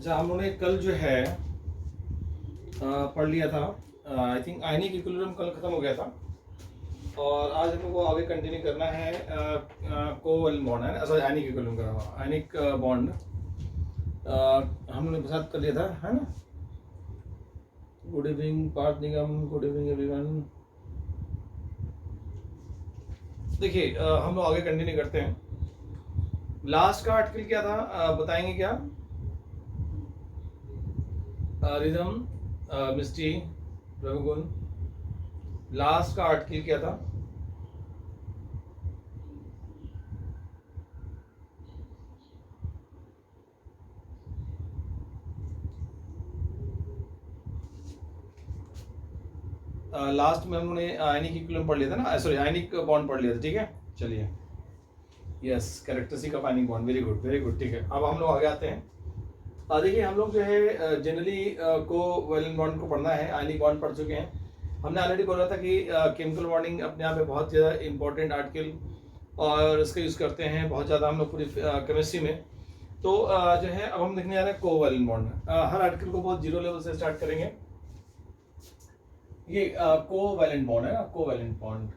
अच्छा, हम लोगों ने कल जो है पढ़ लिया था। आई थिंक आयनिक इक्विलिब्रियम कल ख़त्म हो गया था और आज हम लोग को आगे कंटिन्यू करना है कोवैलेंट बॉन्ड है ना, सॉरी आयनिक इक्विलिब्रियम कर रहा हूँ, आयनिक बॉन्ड हम लोगों ने साथ कर लिया था, है ना। गुड इवनिंग पार्थ निगम, गुड इवनिंग एवरीवन। देखिए हम लोग आगे कंटिन्यू करते हैं। लास्ट का आर्टिकल क्या था बताएंगे क्या? रिदम, मिस्टी, रघुगुण, लास्ट का आर्टिकल क्या था? लास्ट में हम लोगों ने आयनिक इक्विलिब्रियम पढ़ लिया था ना, सॉरी आयनिक बॉन्ड पढ़ लिया था, ठीक है। चलिए, yes, characteristic of ionic bond, very good very good, ठीक है। अब हम लोग आगे आते हैं। देखिए हम लोग जो है जनरली कोवैलेंट बॉन्ड को पढ़ना है, आयनिक बॉन्ड पढ़ चुके हैं। हमने ऑलरेडी बोला था कि केमिकल बॉन्डिंग अपने आप में बहुत ज़्यादा इंपॉर्टेंट आर्टिकल और इसका यूज़ करते हैं बहुत ज़्यादा हम लोग पूरी केमिस्ट्री में। तो जो है अब हम देखने जा रहे हैं कोवैलेंट बॉन्ड। हर आर्टिकल को बहुत जीरो लेवल से स्टार्ट करेंगे। ये कोवैलेंट बॉन्ड है ना, कोवैलेंट बॉन्ड।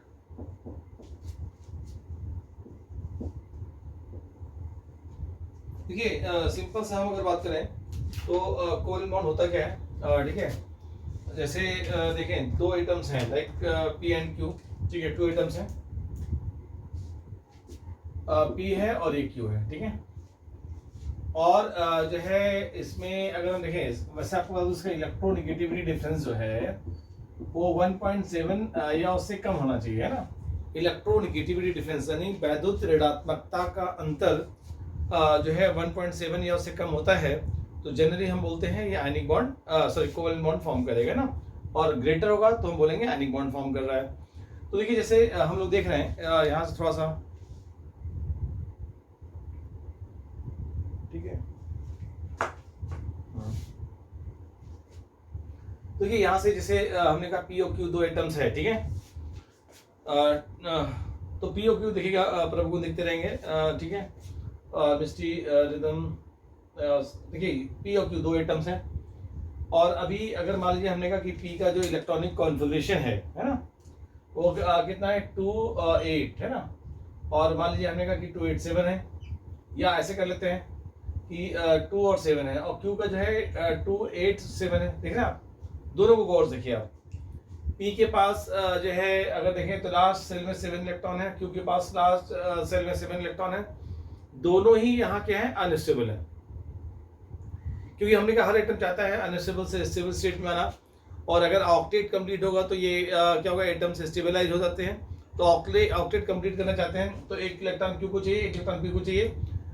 देखिए सिंपल से हम अगर बात करें तो कोवैलेंट बॉन्ड होता क्या है, ठीक है। जैसे देखें दो एटम्स हैं लाइक पी एंड क्यू, ठीक है, टू एटम्स हैं, पी है और एक क्यू है, ठीक है। और जो है इसमें अगर हम देखें, वैसे आपको बता दूं इसका इलेक्ट्रोनेगेटिविटी डिफरेंस जो है वो 1.7 या उससे कम होना चाहिए, है ना। इलेक्ट्रोनेगेटिविटी डिफरेंस यानी वैद्युत ऋणात्मकता का अंतर जो है 1.7 या उससे कम होता है तो जनरली हम बोलते हैं ये ionic bond, sorry covalent bond form करेगा ना। और ग्रेटर होगा तो हम बोलेंगे आयनिक बॉन्ड फॉर्म कर रहा है। तो देखिए जैसे हम लोग देख रहे हैं यहाँ से थोड़ा सा, ठीक है। तो देखिए यहाँ से जैसे हमने कहा पी और क्यू दो एटम्स है, ठीक है। तो पी और क्यू देखिएगा प्रभु को दिखते रहेंगे, ठीक है। मिस्टी, रिदम, देखिए पी और क्यू दो एटम्स हैं। और अभी अगर मान लीजिए हमने कहा कि पी का जो इलेक्ट्रॉनिक कॉन्फ़िगरेशन है ना, वो कितना है 2 8, है ना। और मान लीजिए हमने कहा कि 2 8 7 है, या ऐसे कर लेते हैं कि 2 और 7 है और क्यू का जो है 2 8 7 है। देख रहे हैं आप, दोनों को गौर से देखिए आप। पी के पास जो है अगर देखें तो लास्ट सेल में 7 इलेक्ट्रॉन है, क्यू के पास लास्ट सेल में 7 इलेक्ट्रॉन है। दोनों ही यहाँ क्या है, अनस्टेबल है, क्योंकि हमने कहा हर एटम चाहता है अनस्टेबल से स्टेबल स्टेट में आना। और अगर ऑक्टेट कंप्लीट होगा तो ये क्या होगा, एटम से स्टेबलाइज हो जाते हैं। तो ऑक्टेट कंप्लीट करना चाहते हैं तो एक इलेक्ट्रॉन क्यू को चाहिए, एक इलेक्ट्रॉन पी को चाहिए।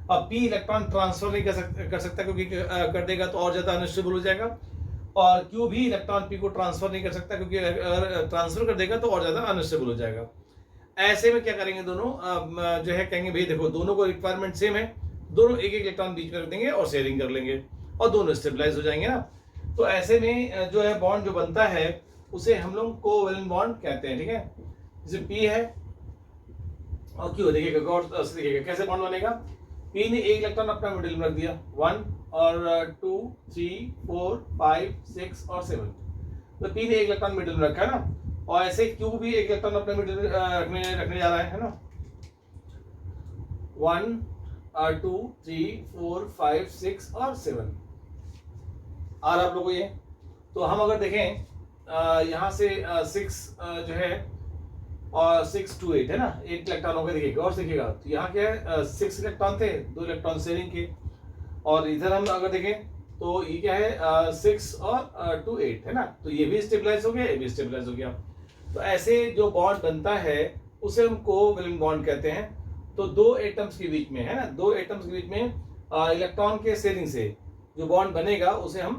अब पी इलेक्ट्रॉन ट्रांसफर नहीं कर सकता क्योंकि कर देगा तो और ज़्यादा अनस्टेबल हो जाएगा। और क्यू भी इलेक्ट्रॉन पी को ट्रांसफर नहीं कर सकता क्योंकि अगर ट्रांसफर कर देगा तो और ज़्यादा अनस्टेबल हो जाएगा। ऐसे में क्या करेंगे, दोनों जो है कहेंगे भाई देखो दोनों को रिक्वायरमेंट सेम है, दोनों एक एक इलेक्ट्रॉन बीच में रख देंगे और शेयरिंग कर लेंगे और दोनों स्टेबलाइज हो जाएंगे ना। तो ऐसे में जो है बॉन्ड जो बनता है उसे हम लोग कोवैलेंट बॉन्ड कहते हैं, ठीक है। जैसे पी है और क्यू, देखिएगा गौर से देखिएगा कैसे बॉन्ड बनेगा। पी ने एक इलेक्ट्रॉन अपना मिडिल में रख दिया, 1 और 2 3 4 5 6 और 7। तो पी ने एक इलेक्ट्रॉन मिडिल में रखा है ना, और ऐसे क्यू भी एक इलेक्ट्रॉन अपने मिडिल में रखने जा रहा है ना। 1 2 3 4 5 6 और 7 और आप लोगों ये। तो हम अगर देखें यहाँ से 6 जो है और 6 2 8 है ना, एक इलेक्ट्रॉन होगा, देखिएगा और देखिएगा। तो यहाँ क्या है 6 इलेक्ट्रॉन थे, 2 इलेक्ट्रॉन शेयरिंग के। और इधर हम अगर देखें तो ये क्या है 6 और 2 8 है ना, तो ये भी स्टेबलाइज हो गया, ये भी स्टेबलाइज हो गया। तो ऐसे जो बॉन्ड बनता है उसे हम कोवैलेंट बॉन्ड कहते हैं। तो दो एटम्स के बीच में, है ना, दो एटम्स के बीच में इलेक्ट्रॉन के शेयरिंग से जो बॉन्ड बनेगा उसे हम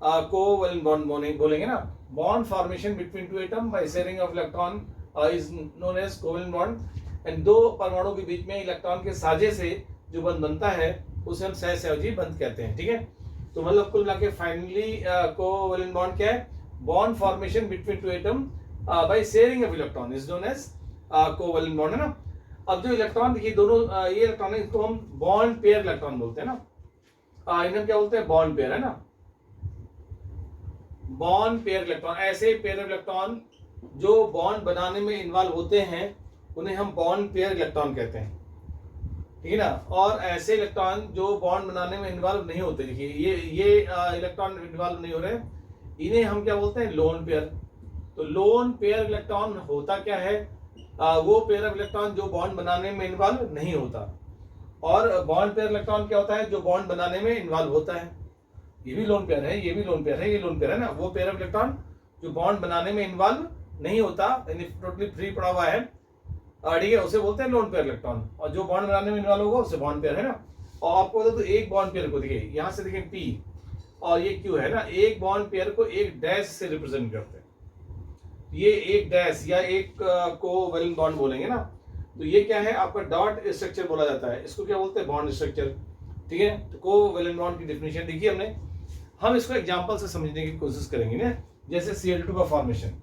कोवैलेंट बॉन्ड बोलेंगे ना। Bond formation between two atom by sharing of electron is known as covalent bond. And दो परमाणु के बीच में इलेक्ट्रॉन के साझे से जो बंध बनता है उसे हम सहसंयोजी बंध कहते हैं, ठीक है। तो मतलब कुल मिला के फाइनली कोवैलेंट बॉन्ड क्या है, bond formation between two atom by sharing of electron is known as covalent bond, है ना। अब जो इलेक्ट्रॉन देखिए दोनों ये इलेक्ट्रॉन है इसको हम बॉन्ड पेयर इलेक्ट्रॉन बोलते हैं ना। इन्हें क्या बोलते हैं, बॉन्ड पेयर, है ना, बॉन्ड पेयर इलेक्ट्रॉन। ऐसे पेयर इलेक्ट्रॉन जो बॉन्ड बनाने में इन्वॉल्व होते हैं उन्हें हम बॉन्ड पेयर इलेक्ट्रॉन कहते हैं, ठीक है ना। और ऐसे इलेक्ट्रॉन जो बॉन्ड बनाने में इन्वॉल्व नहीं होते, देखिए ये इलेक्ट्रॉन इन्वॉल्व नहीं हो रहे, इन्हें हम क्या बोलते हैं, लोन पेयर। तो लोन पेयर इलेक्ट्रॉन होता क्या है, वो पेयर ऑफ इलेक्ट्रॉन जो बॉन्ड बनाने में इन्वॉल्व नहीं होता। और बॉन्ड पेयर इलेक्ट्रॉन क्या होता है, जो बॉन्ड बनाने में इन्वॉल्व होता है। ये भी लोन पेयर है, ये भी लोन पेयर है, ये लोन पेयर है ना। वो पेयर ऑफ इलेक्ट्रॉन जो बॉन्ड बनाने में इन्वॉल्व नहीं होता, यानी टोटली फ्री पड़ा हुआ है, ठीक है, उसे बोलते हैं लोन पेयर इलेक्ट्रॉन। और जो बॉन्ड बनाने में इन्वॉल्व होगा उसे बॉन्ड पेयर, है ना। और आपको तो एक बॉन्ड पेयर को देखिए, यहाँ से देखिए पी और ये क्यू है ना, एक बॉन्ड पेयर को एक डैश से रिप्रेजेंट करते हैं। ये एक डैश या एक कोवैलेंट बॉन्ड बोलेंगे ना, तो ये क्या है, आपका डॉट स्ट्रक्चर बोला जाता है। इसको क्या बोलते हैं, बॉन्ड स्ट्रक्चर, ठीक है। तो कोवैलेंट बॉन्ड की डेफिनेशन देखिए हमने, हम इसको एग्जांपल से समझने की कोशिश करेंगे ना। जैसे Cl2 का फॉर्मेशन,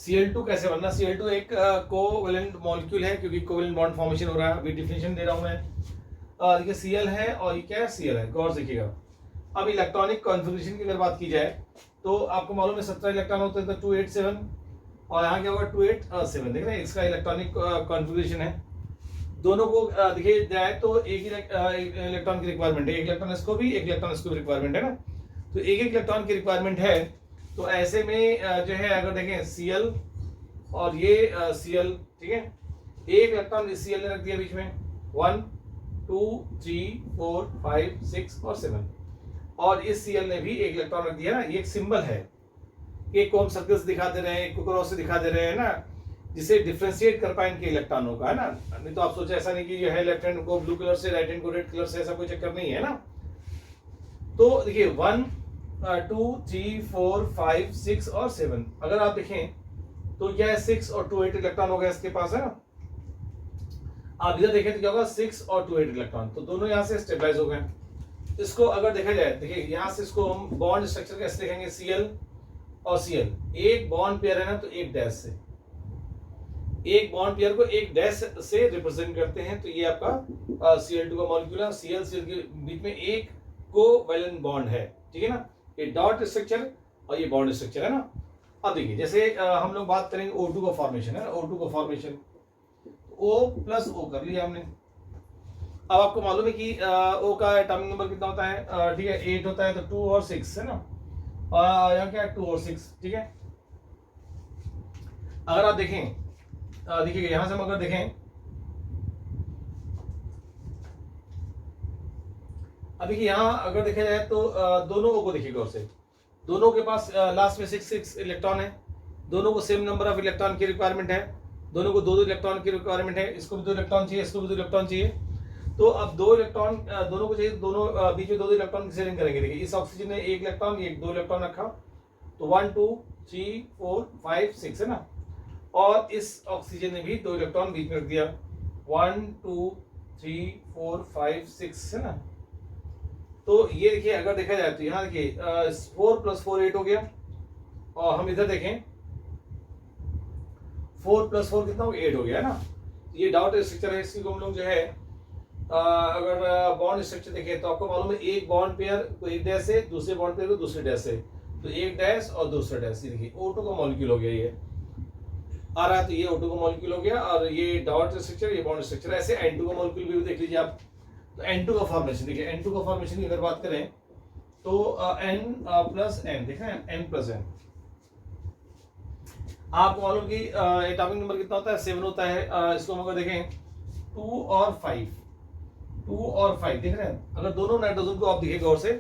Cl2 कैसे बनना। Cl2 एक कोवैलेंट मॉलिक्यूल है, क्योंकि कोवैलेंट बॉन्ड फॉर्मेशन हो रहा है। अभी डिफिनेशन दे रहा हूं मैं। देखिए Cl है और ये क्या है, Cl है, गौर से देखिएगा। अब इलेक्ट्रॉनिक कॉन्फ़िगरेशन की अगर बात की जाए तो आपको मालूम है 17 इलेक्ट्रॉन होते हैं, तो 287, और यहाँ क्या होगा 287, देख रहे हैं, इसका इलेक्ट्रॉनिक कॉन्फ़िगरेशन है। दोनों को देखिए जाए तो एक ही इलेक्ट्रॉन की रिक्वायरमेंट है, एक इलेक्ट्रॉन इसको भी, एक इलेक्ट्रॉन इसको भी रिक्वायरमेंट है ना। तो एक इलेक्ट्रॉन की रिक्वायरमेंट है, तो ऐसे में जो है अगर देखें Cl और ये Cl, ठीक है, एक इलेक्ट्रॉन इस Cl ने रख दिया बीच में, 1 2 3 4 5 6 और 7, और इस Cl ने भी एक इलेक्ट्रॉन रख दिया ना। ये एक सिंबल है, एक को हम सर्कल्स दिखा दे रहे हैं, एक को क्रॉस से दिखा दे रहे हैं ना, जिसे डिफरेंशिएट कर पाए इनके इलेक्ट्रॉनों का, है ना। नहीं तो आप सोचे ऐसा नहीं कि ये है लेफ्ट हैंड को ब्लू कलर से, राइट हैंड को रेड कलर से, ऐसा कोई चक्कर नहीं है ना। तो देखिए 1 2 3 4 5 6 और 7, अगर आप देखें तो क्या है, 6 और 2 8 इलेक्ट्रॉन हो गया इसके पास, है ना। आप इधर देखें तो क्या होगा, 6 और 2 8 इलेक्ट्रॉन, तो दोनों यहाँ से स्टेबलाइज हो गए। इसको अगर देखा जाए, देखिए यहाँ से इसको हम बॉन्ड स्ट्रक्चर कैसे देखेंगे, Cl और Cl एक बॉन्ड पेयर है ना, तो एक डैश से, एक बॉन्ड पेयर को एक डैश से रिप्रेजेंट करते हैं। तो ये आपका Cl2 का मॉलिक्यूल है, Cl के बीच में एक कोवैलेंट बॉन्ड है, ठीक है ना। ये डॉट स्ट्रक्चर और ये बॉन्ड स्ट्रक्चर है ना। अब देखिए जैसे हम लोग बात करेंगे O2 का फॉर्मेशन, है ना, O2 का फॉर्मेशन, O प्लस O कर लिया हमने। अब आपको मालूम है कि O का एटॉमिक नंबर कितना होता है, ठीक है, 8 होता है, तो 2 और 6 है ना, और यहाँ क्या है 2 और 6, ठीक है। अगर आप देखें, देखिए यहां से हम अगर देखें, अब देखिए यहाँ अगर देखा जाए तो दोनों को देखिए गौर से, दोनों के पास लास्ट में 6 इलेक्ट्रॉन है, दोनों को सेम नंबर ऑफ इलेक्ट्रॉन की रिक्वायरमेंट है, दोनों को 2 इलेक्ट्रॉन की रिक्वायरमेंट है, इसको भी 2 इलेक्ट्रॉन चाहिए, इसको भी 2 इलेक्ट्रॉन चाहिए। तो अब 2 इलेक्ट्रॉन दोनों को चाहिए, दोनों बीच में 2 इलेक्ट्रॉन की शेयरिंग करेंगे। देखिए इस ऑक्सीजन ने 1 इलेक्ट्रॉन, ये 2 इलेक्ट्रॉन रखा, तो 1 2 3 4 5 6 है ना। और इस ऑक्सीजन ने भी 2 इलेक्ट्रॉन बीच में रख दिया, 1 2 3 4 5 6 है ना। तो ये देखिए अगर देखा जाए तो यहाँ देखिए 4 + 4 8 हो गया, और हम इधर देखें 4 + 4 कितना हो गया, 8 हो गया, है ना। ये डॉट स्ट्रक्चर है, इसकी को हम लोग जो है अगर बॉन्ड स्ट्रक्चर देखें तो आपको मालूम है, एक बॉन्ड पेयर को एक डैश से, दूसरे बॉन्ड पेयर को दूसरे डैश से, तो एक डैश और दूसरा डैश। देखिए O2 का मॉलिक्यूल हो गया, ये आ रहा है, तो ये O2 का मॉलिक्यूल हो गया, और ये डॉट स्ट्रक्चर, ये बॉन्ड स्ट्रक्चर। ऐसे N2 का मॉलिक्यूल भी देख लीजिए आप। तो N2 का फॉर्मेशन देखिए, N2 का फॉर्मेशन की अगर बात करें तो N + N, देख रहे हैं, N + N। आपको मालूम कि एटॉमिक नंबर कितना होता है, 7 होता है। इसको हम अगर देखें 2 और 5 देख रहे हैं। अगर दोनों नाइट्रोजन को आप देखिएगा और से,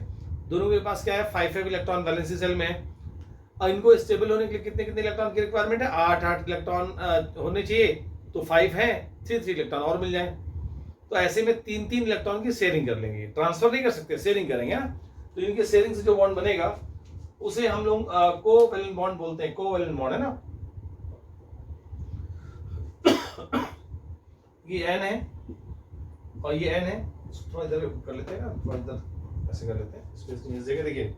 दोनों के पास क्या है, 5 इलेक्ट्रॉन वैलेंसी सेल में है, और इनको स्टेबल होने के लिए कितने कितने इलेक्ट्रॉन की रिक्वायरमेंट है, 8 इलेक्ट्रॉन होने चाहिए। तो 5 है, 3 इलेक्ट्रॉन और मिल जाए। तो ऐसे में 3 इलेक्ट्रॉन की शेयरिंग कर लेंगे, ट्रांसफर नहीं कर सकते, शेयरिंग करेंगे ना। तो इनके शेयरिंग से जो बॉन्ड बनेगा उसे हम लोग कोवैलेंट बॉन्ड बोलते हैं, कोवैलेंट बॉन्ड, है ना। ये N है और ये N है, थोड़ा इधर कर लेते हैं ना, थोड़ा इधर ऐसे कर लेते हैं, स्पेस की जगह देखिए,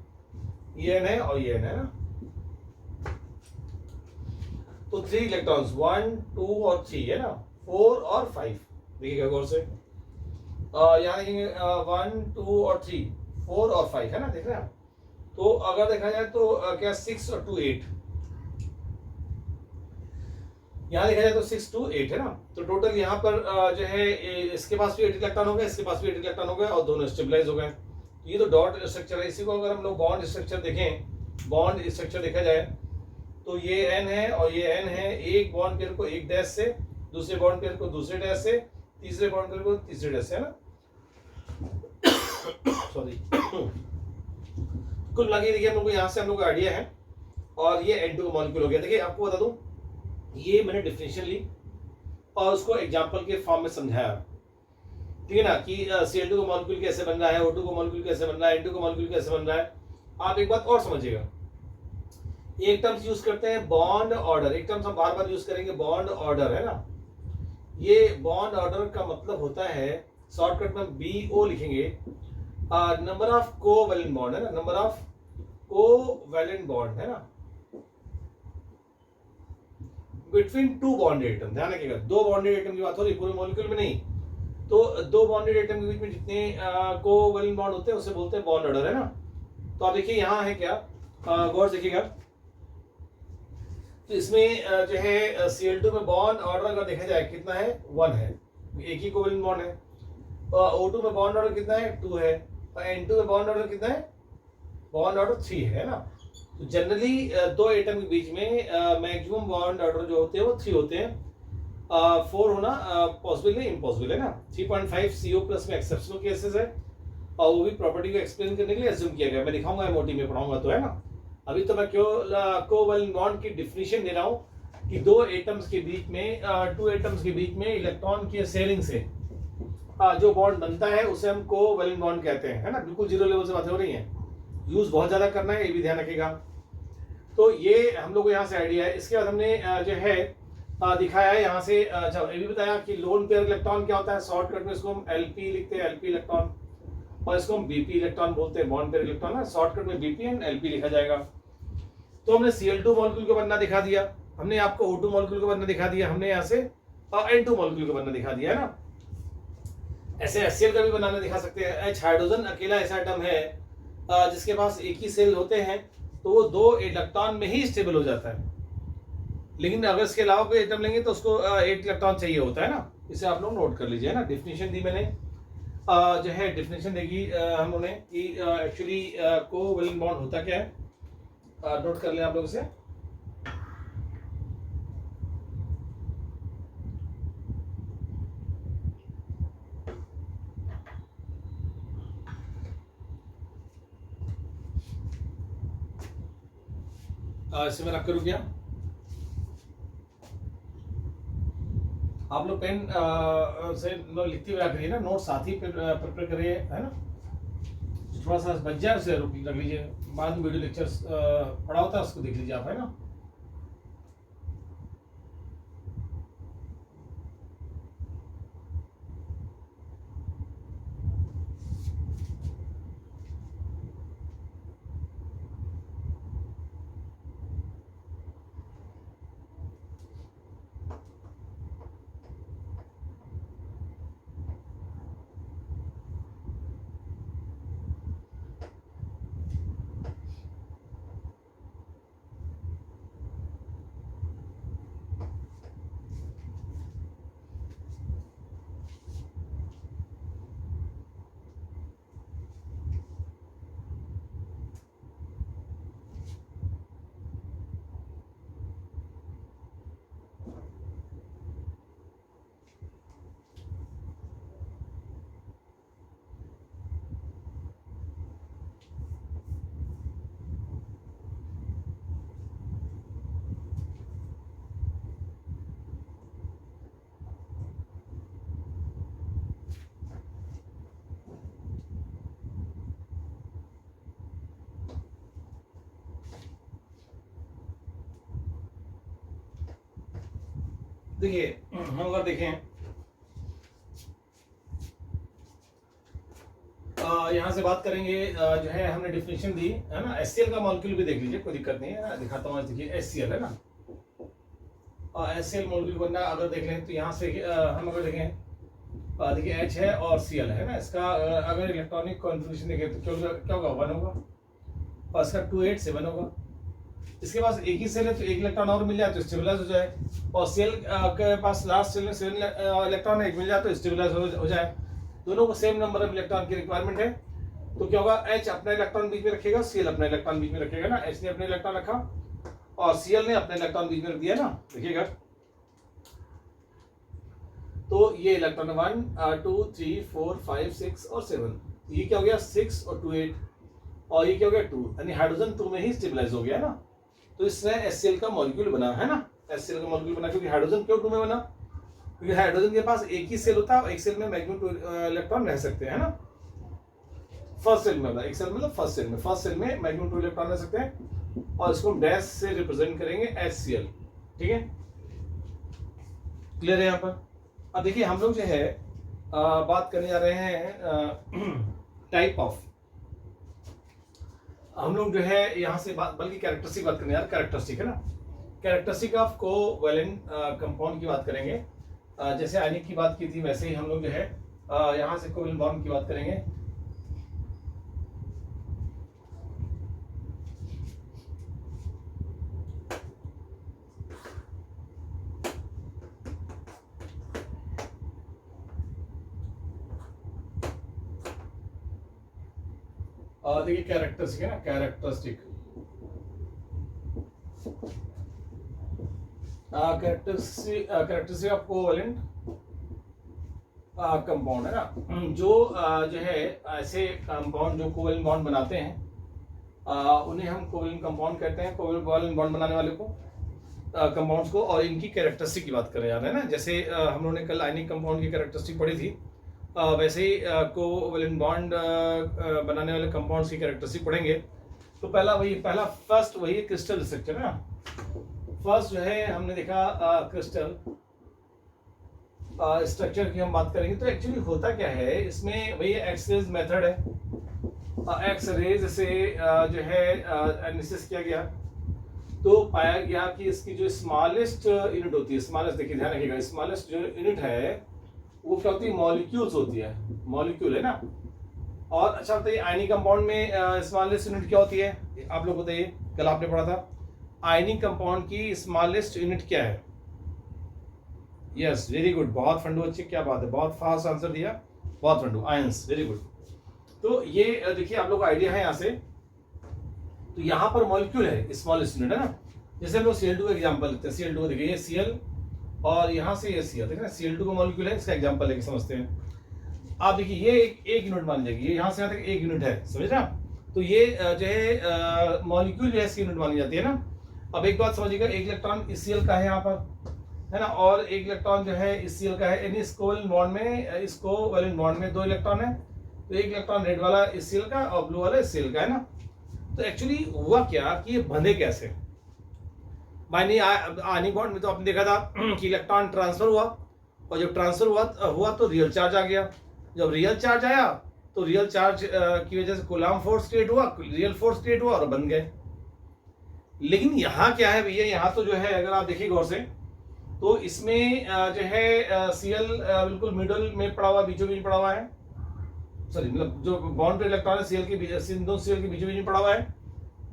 ये N है और ये N है ना। तो 3 इलेक्ट्रॉन्स, 1 2 और 3 है ना, 4 और 5 देखिएगा गौर से। यहाँ देखेंगे 1 2 और 3 4 और 5 है ना, देख रहे हैं आप। तो अगर देखा जाए तो क्या 6 और 2 8, यहाँ देखा जाए तो 6 2 8 है ना। तो टोटल यहाँ पर जो है इसके पास भी 8 इलेक्ट्रॉन हो गए, इसके पास भी 8 इलेक्ट्रॉन हो गए और दोनों स्टेबलाइज हो गए। ये तो डॉट स्ट्रक्चर है। इसी को अगर हम लोग बॉन्ड स्ट्रक्चर देखें, बॉन्ड स्ट्रक्चर देखा जाए तो ये एन है और ये एन है। एक बॉन्ड पेयर को एक डैश से, दूसरे बॉन्ड पेयर को दूसरे डैश से, तीसरे बॉन्ड पेयर को तीसरे डैश से, है ना। सॉरी। कुल मिला के देखिए हम लोग को यहाँ से हम लोग को आइडिया है। और ये N2 का मॉलिक्यूल हो गया। देखिए आपको बता दूं, ये मैंने डिफिनेशन ली और उसको एग्जांपल के फॉर्म में समझाया, ठीक है ना, कि Cl2 का मॉलिक्यूल कैसे बन रहा है, O2 का मॉलिक्यूल कैसे बन रहा है, N2 का मॉलिक्यूल कैसे बन रहा है। आप एक बात और समझिएगा, एक टर्म्स यूज करते हैं बॉन्ड ऑर्डर, एक टर्म्स हम बार बार यूज करेंगे बॉन्ड ऑर्डर, है ना। ये बॉन्ड ऑर्डर का मतलब होता है, शॉर्टकट में BO लिखेंगे, नंबर ऑफ कोवैलेंट बॉन्ड, है ना, नंबर ऑफ कोवैलेंट बॉन्ड, है ना, बिटवीन टू बॉन्डेड एटम। ध्यान रखिएगा, दो बॉन्डेड एटम की बात हो रही, पूरे मॉलिक्यूल में नहीं। तो दो बॉन्डेड एटम के बीच में जितने कोवैलेंट बॉन्ड होते हैं उसे बोलते हैं बॉन्ड ऑर्डर, है ना। तो आप देखिए यहाँ है क्या, गौर से देखिएगा। तो इसमें जो है Cl2 में बॉन्ड ऑर्डर अगर देखा जाए कितना है, 1 है, एक ही कोवैलेंट बॉन्ड है। O2 में बॉन्ड ऑर्डर कितना है, 2 है। और N2 में बॉन्ड ऑर्डर कितना है, बॉन्ड ऑर्डर 3 है ना। तो जनरली दो एटम के बीच में मैक्सिमम बॉन्ड ऑर्डर जो होते हैं वो 3 होते हैं। 4 होना पॉसिबल है, इम्पॉसिबल है ना। 3.5 CO प्लस में एक्सेप्शनल केसेस है और वो भी प्रॉपर्टी को एक्सप्लेन करने के लिए एज्यूम किया गया। मैं दिखाऊंगा MOT में पढ़ाऊंगा तो, है ना। अभी तो मैं कोवैलेंट बॉन्ड की डिफिनीशन दे रहा हूँ कि दो एटम्स के बीच में, टू एटम्स के बीच में इलेक्ट्रॉन की शेयरिंग से जो बॉन्ड बनता है उसे हम कोवैलेंट बॉन्ड कहते हैं, है ना। बिल्कुल जीरो लेवल से बातें हो रही हैं, यूज बहुत ज्यादा करना है, ये भी ध्यान रखिएगा। तो ये हम लोग को यहाँ से आइडिया है। इसके बाद हमने जो है दिखाया है यहाँ से, अच्छा ये भी बताया कि लोन पेयर इलेक्ट्रॉन क्या होता है। शॉर्टकट में इसको हम LP लिखते हैं, LP इलेक्ट्रॉन, और इसको हम BP इलेक्ट्रॉन बोलते हैं, बॉन्ड पेयर इलेक्ट्रॉन है। शॉर्टकट में BP एंड LP लिखा जाएगा। तो हमने Cl2 मॉलिक्यूल को बनना दिखा दिया, हमने आपको O2 मॉलिक्यूल को बनना दिखा दिया, हमने यहाँ से N2 मॉलिक्यूल को बनना दिखा दिया, है ना। ऐसे HCl का भी बनाना दिखा सकते हैं। H हाइड्रोजन अकेला ऐसा एटम है जिसके पास एक ही सेल होते हैं, तो वो 2 इलेक्ट्रॉन में ही स्टेबल हो जाता है। लेकिन अगर इसके अलावा कोई एटम लेंगे तो उसको 8 इलेक्ट्रॉन चाहिए होता है ना। इसे आप लोग नोट कर लीजिए, है ना। डिफिनेशन दी मैंने, जो है डिफिनेशन देगी हमने कि एक्चुअली कोवैलेंट बॉन्ड होता क्या है, नोट कर लें आप लोग इसे। इसे मैं रख करूँ क्या, आप लोग पेन से लिखते हुए रख लीजिए ना, नोट साथ ही प्रिपेयर करिए, है ना। थोड़ा सा बच जाए उसे रख लीजिए, बाद में वीडियो लेक्चर्स पढ़ा होता है उसको देख लीजिए आप, है ना। देखिए हम अगर देखें यहाँ से बात करेंगे, जो है हमने डिफिनेशन दी, है ना। HCl का मॉलिक्यूल भी देख लीजिए, कोई दिक्कत नहीं है, दिखाता हूँ। देखिए HCl है ना, HCl मॉलिक्यूल बनना अगर देख लें तो यहाँ से हम अगर देखें देखिए H है और Cl है ना, इसका अगर इलेक्ट्रॉनिक कॉन्फ़िगरेशन देखें तो क्या होगा 1 होगा और इसका 2 8 7 होगा। इसके पास एक ही सेल है तो एक इलेक्ट्रॉन और मिल जाए तो स्टेबलाइज हो जाए, और सेल के पास लास्ट सेल में 7 इलेक्ट्रॉन एक मिल जाए तो स्टेबलाइज हो जाए। दोनों को सेम नंबर ऑफ इलेक्ट्रॉन की रिक्वायरमेंट है, तो क्या होगा H अपना इलेक्ट्रॉन बीच में रखेगा, Cl अपना इलेक्ट्रॉन बीच में रखेगा ना। H ने अपने इलेक्ट्रॉन रखा और Cl ने अपना इलेक्ट्रॉन बीच में रख दिया ना, देखिएगा। तो ये इलेक्ट्रॉन 1 2 3 4 5 6 और 7, ये क्या हो गया 6 और 2 8, और ये क्या हो गया 2, यानी हाइड्रोजन 2 में ही स्टेबलाइज हो गया ना। तो इससे HCl का मॉलिक्यूल बना है ना, HCl का मॉलिक्यूल बना, क्योंकि हाइड्रोजन क्यों 2 में बना, क्योंकि हाइड्रोजन के पास एक ही सेल होता है और एक सेल में मैक्सिमम 2 इलेक्ट्रॉन रह सकते हैं ना। फर्स्ट सेल में होता है, एक सेल मतलब फर्स्ट सेल में मैक्सिमम 2 इलेक्ट्रॉन रह सकते हैं, और इसको हम डैश से रिप्रेजेंट करेंगे HCl, ठीक है, क्लियर है यहाँ पर। अब देखिए हम लोग जो है बात करने जा रहे हैं टाइप ऑफ, हम लोग जो है यहाँ से बात बल्कि कैरेक्टरिस्टिक बात करने जा रहे हैं, कैरेक्टरिस्टिक है ना, कैरेक्टरिस्टिक ऑफ कोवैलेंट कंपाउंड की बात करेंगे। जैसे आयनिक की बात की थी वैसे ही हम लोग जो है यहाँ से कोवैलेंट बॉन्ड की बात करेंगे। देखिए कैरेक्टरिस्टिक है ना, कैरेक्टरिस्टिक ऑफ कोवैलेंट कंपाउंड है ना, जो है ऐसे कंपाउंड जो कोवैलेंट बॉन्ड बनाते हैं उन्हें हम कोवैलेंट कंपाउंड कहते हैं, कोवैलेंट बॉन्ड बनाने वाले को कंपाउंड्स को, और इनकी कैरेक्टरिस्टिक की बात करें जा रहे हैं ना। जैसे हम लोगों ने कल आयनिक कंपाउंड की कैरेक्टरिस्टिक पढ़ी थी, वैसे ही कोवैलेंट बॉन्ड बनाने वाले कंपाउंड्स की कैरेक्टरिस्टिक पढ़ेंगे। तो पहला फर्स्ट वही क्रिस्टल स्ट्रक्चर है ना। फर्स्ट जो है हमने देखा क्रिस्टल स्ट्रक्चर की हम बात करेंगे। तो एक्चुअली होता क्या है इसमें, वही एक्सरेज मेथड है, एक्सरेज से जो है एनालिसिस किया गया तो पाया गया कि इसकी जो स्मॉलेस्ट यूनिट होती है, स्मॉलेस्ट देखिए ध्यान रखिएगा, स्मॉलेस्ट जो यूनिट है वो क्या होती है, मॉलिक्यूल्स होती है, मॉलिक्यूल है ना। और अच्छा बताइए आयनिक कंपाउंड में स्मॉलेस्ट यूनिट क्या होती है, आप लोग बताइए, कल आपने पढ़ा था आयनिक कंपाउंड की स्मॉलेस्ट यूनिट क्या है। यस वेरी गुड, बहुत फंडू अच्छी, क्या बात है, बहुत फास्ट आंसर दिया, बहुत फंडू, आयंस, वेरी गुड। तो ये देखिए आप लोग को आइडिया है यहाँ से, तो यहाँ पर मॉलिक्यूल है स्मॉलेस्ट यूनिट है ना। जैसे हम लोग Cl2 का एग्जांपल लेते हैं, Cl2 को देखिए ये Cl और यहाँ से ये Cl, देखिए ना Cl2 का मॉलिक्यूल है, इसका एग्जांपल लेके समझते हैं। आप देखिए ये एक यूनिट मान जाएगी, ये यहाँ से यहाँ तक एक यूनिट है, समझ रहे आप। तो ये जो है मॉलिक्यूल जो है इसकी यूनिट मानी जाती है ना। अब एक बात समझिएगा, एक इलेक्ट्रॉन इस Cl का है यहाँ पर है ना, और एक इलेक्ट्रॉन जो है इस Cl का है, यानी इस कोवैलेंट बॉन्ड में 2 इलेक्ट्रॉन है, तो एक इलेक्ट्रॉन रेड वाला इस Cl का और ब्लू वाला इस Cl का है ना। तो एक्चुअली हुआ क्या कि ये बंधे कैसे, मानी आयनिक बॉन्ड में तो आपने देखा था कि इलेक्ट्रॉन ट्रांसफर हुआ, और जब ट्रांसफर हुआ तो रियल चार्ज आ गया। जब रियल चार्ज आया तो रियल चार्ज की वजह से कूलम्ब फोर्स क्रिएट हुआ, रियल फोर्स क्रिएट हुआ और बन गए। लेकिन यहाँ क्या है भैया, यहाँ तो जो है अगर आप देखिए गौर से तो इसमें जो है Cl बिल्कुल मिडल में पड़ा हुआ, बीचों बीच पड़ा हुआ है, सॉरी मतलब जो बॉन्ड पे इलेक्ट्रॉन है Cl के बीचों बीच पड़ा हुआ है।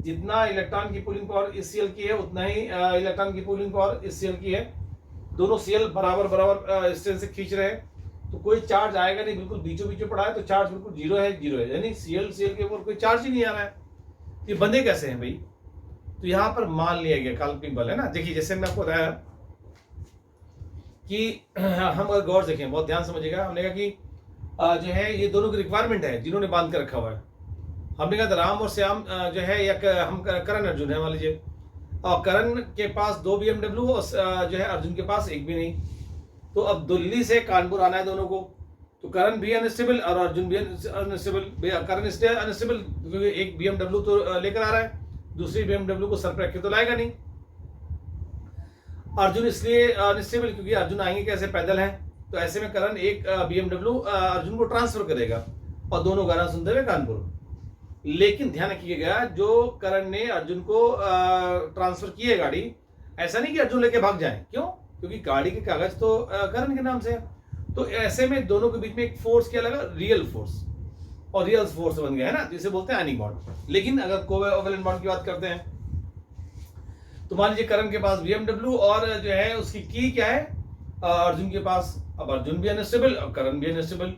जितना इलेक्ट्रॉन की पुलिंग पावर इस Cl की है उतना ही इलेक्ट्रॉन की पुलिंग पावर इस Cl की है। दोनों Cl बराबर डिस्टेंस से खींच रहे हैं, तो कोई चार्ज आएगा नहीं, बिल्कुल बीचों बीच पड़ा है, तो चार्ज बिल्कुल जीरो है, यानी Cl के ऊपर कोई चार्ज ही नहीं आ रहा है। ये बंधे कैसे हैं भाई, तो यहाँ पर मान लिया गया काल्पनिक बल है ना। देखिए जैसे मैं आपको बताया कि हम अगर गौर से देखें, बहुत ध्यान समझिएगा, हमने कहा कि जो है ये दोनों की रिक्वायरमेंट है जिन्होंने बांध कर रखा हुआ है। हमने कहा राम और श्याम जो है, या हम करण अर्जुन है मान लीजिए, और करण के पास 2 BMW और जो है अर्जुन के पास एक भी नहीं। तो अब दिल्ली से कानपुर आना है दोनों को, तो करण भी अनस्टेबल और अर्जुन भी अनस्टेबल। करण इसलिए अनस्टेबल क्योंकि एक BMW तो लेकर आ रहा है, दूसरी BMW को सर पर रख के तो लाएगा नहीं। अर्जुन इसलिए अनस्टेबल क्योंकि अर्जुन आएंगे कैसे, पैदल हैं, तो ऐसे में करण एक BMW अर्जुन को ट्रांसफर करेगा और दोनों गाना सुनते हुए कानपुर। लेकिन ध्यान रखिएगा, जो करण ने अर्जुन को ट्रांसफर की है गाड़ी, ऐसा नहीं कि अर्जुन लेके भाग जाए, क्यों, क्योंकि गाड़ी के कागज तो करण के नाम से है। तो ऐसे में दोनों के बीच में एक फोर्स क्या लगा, रियल फोर्स, और रियल फोर्स बन गया है ना, जिसे बोलते हैं आयनिक बॉन्ड। लेकिन अगर कोवैलेंट बॉन्ड की बात करते हैं तो मान लीजिए करण के पास BMW और जो है उसकी की क्या है अर्जुन के पास। अब अर्जुन भी अनस्टेबल और करण भी अनस्टेबल।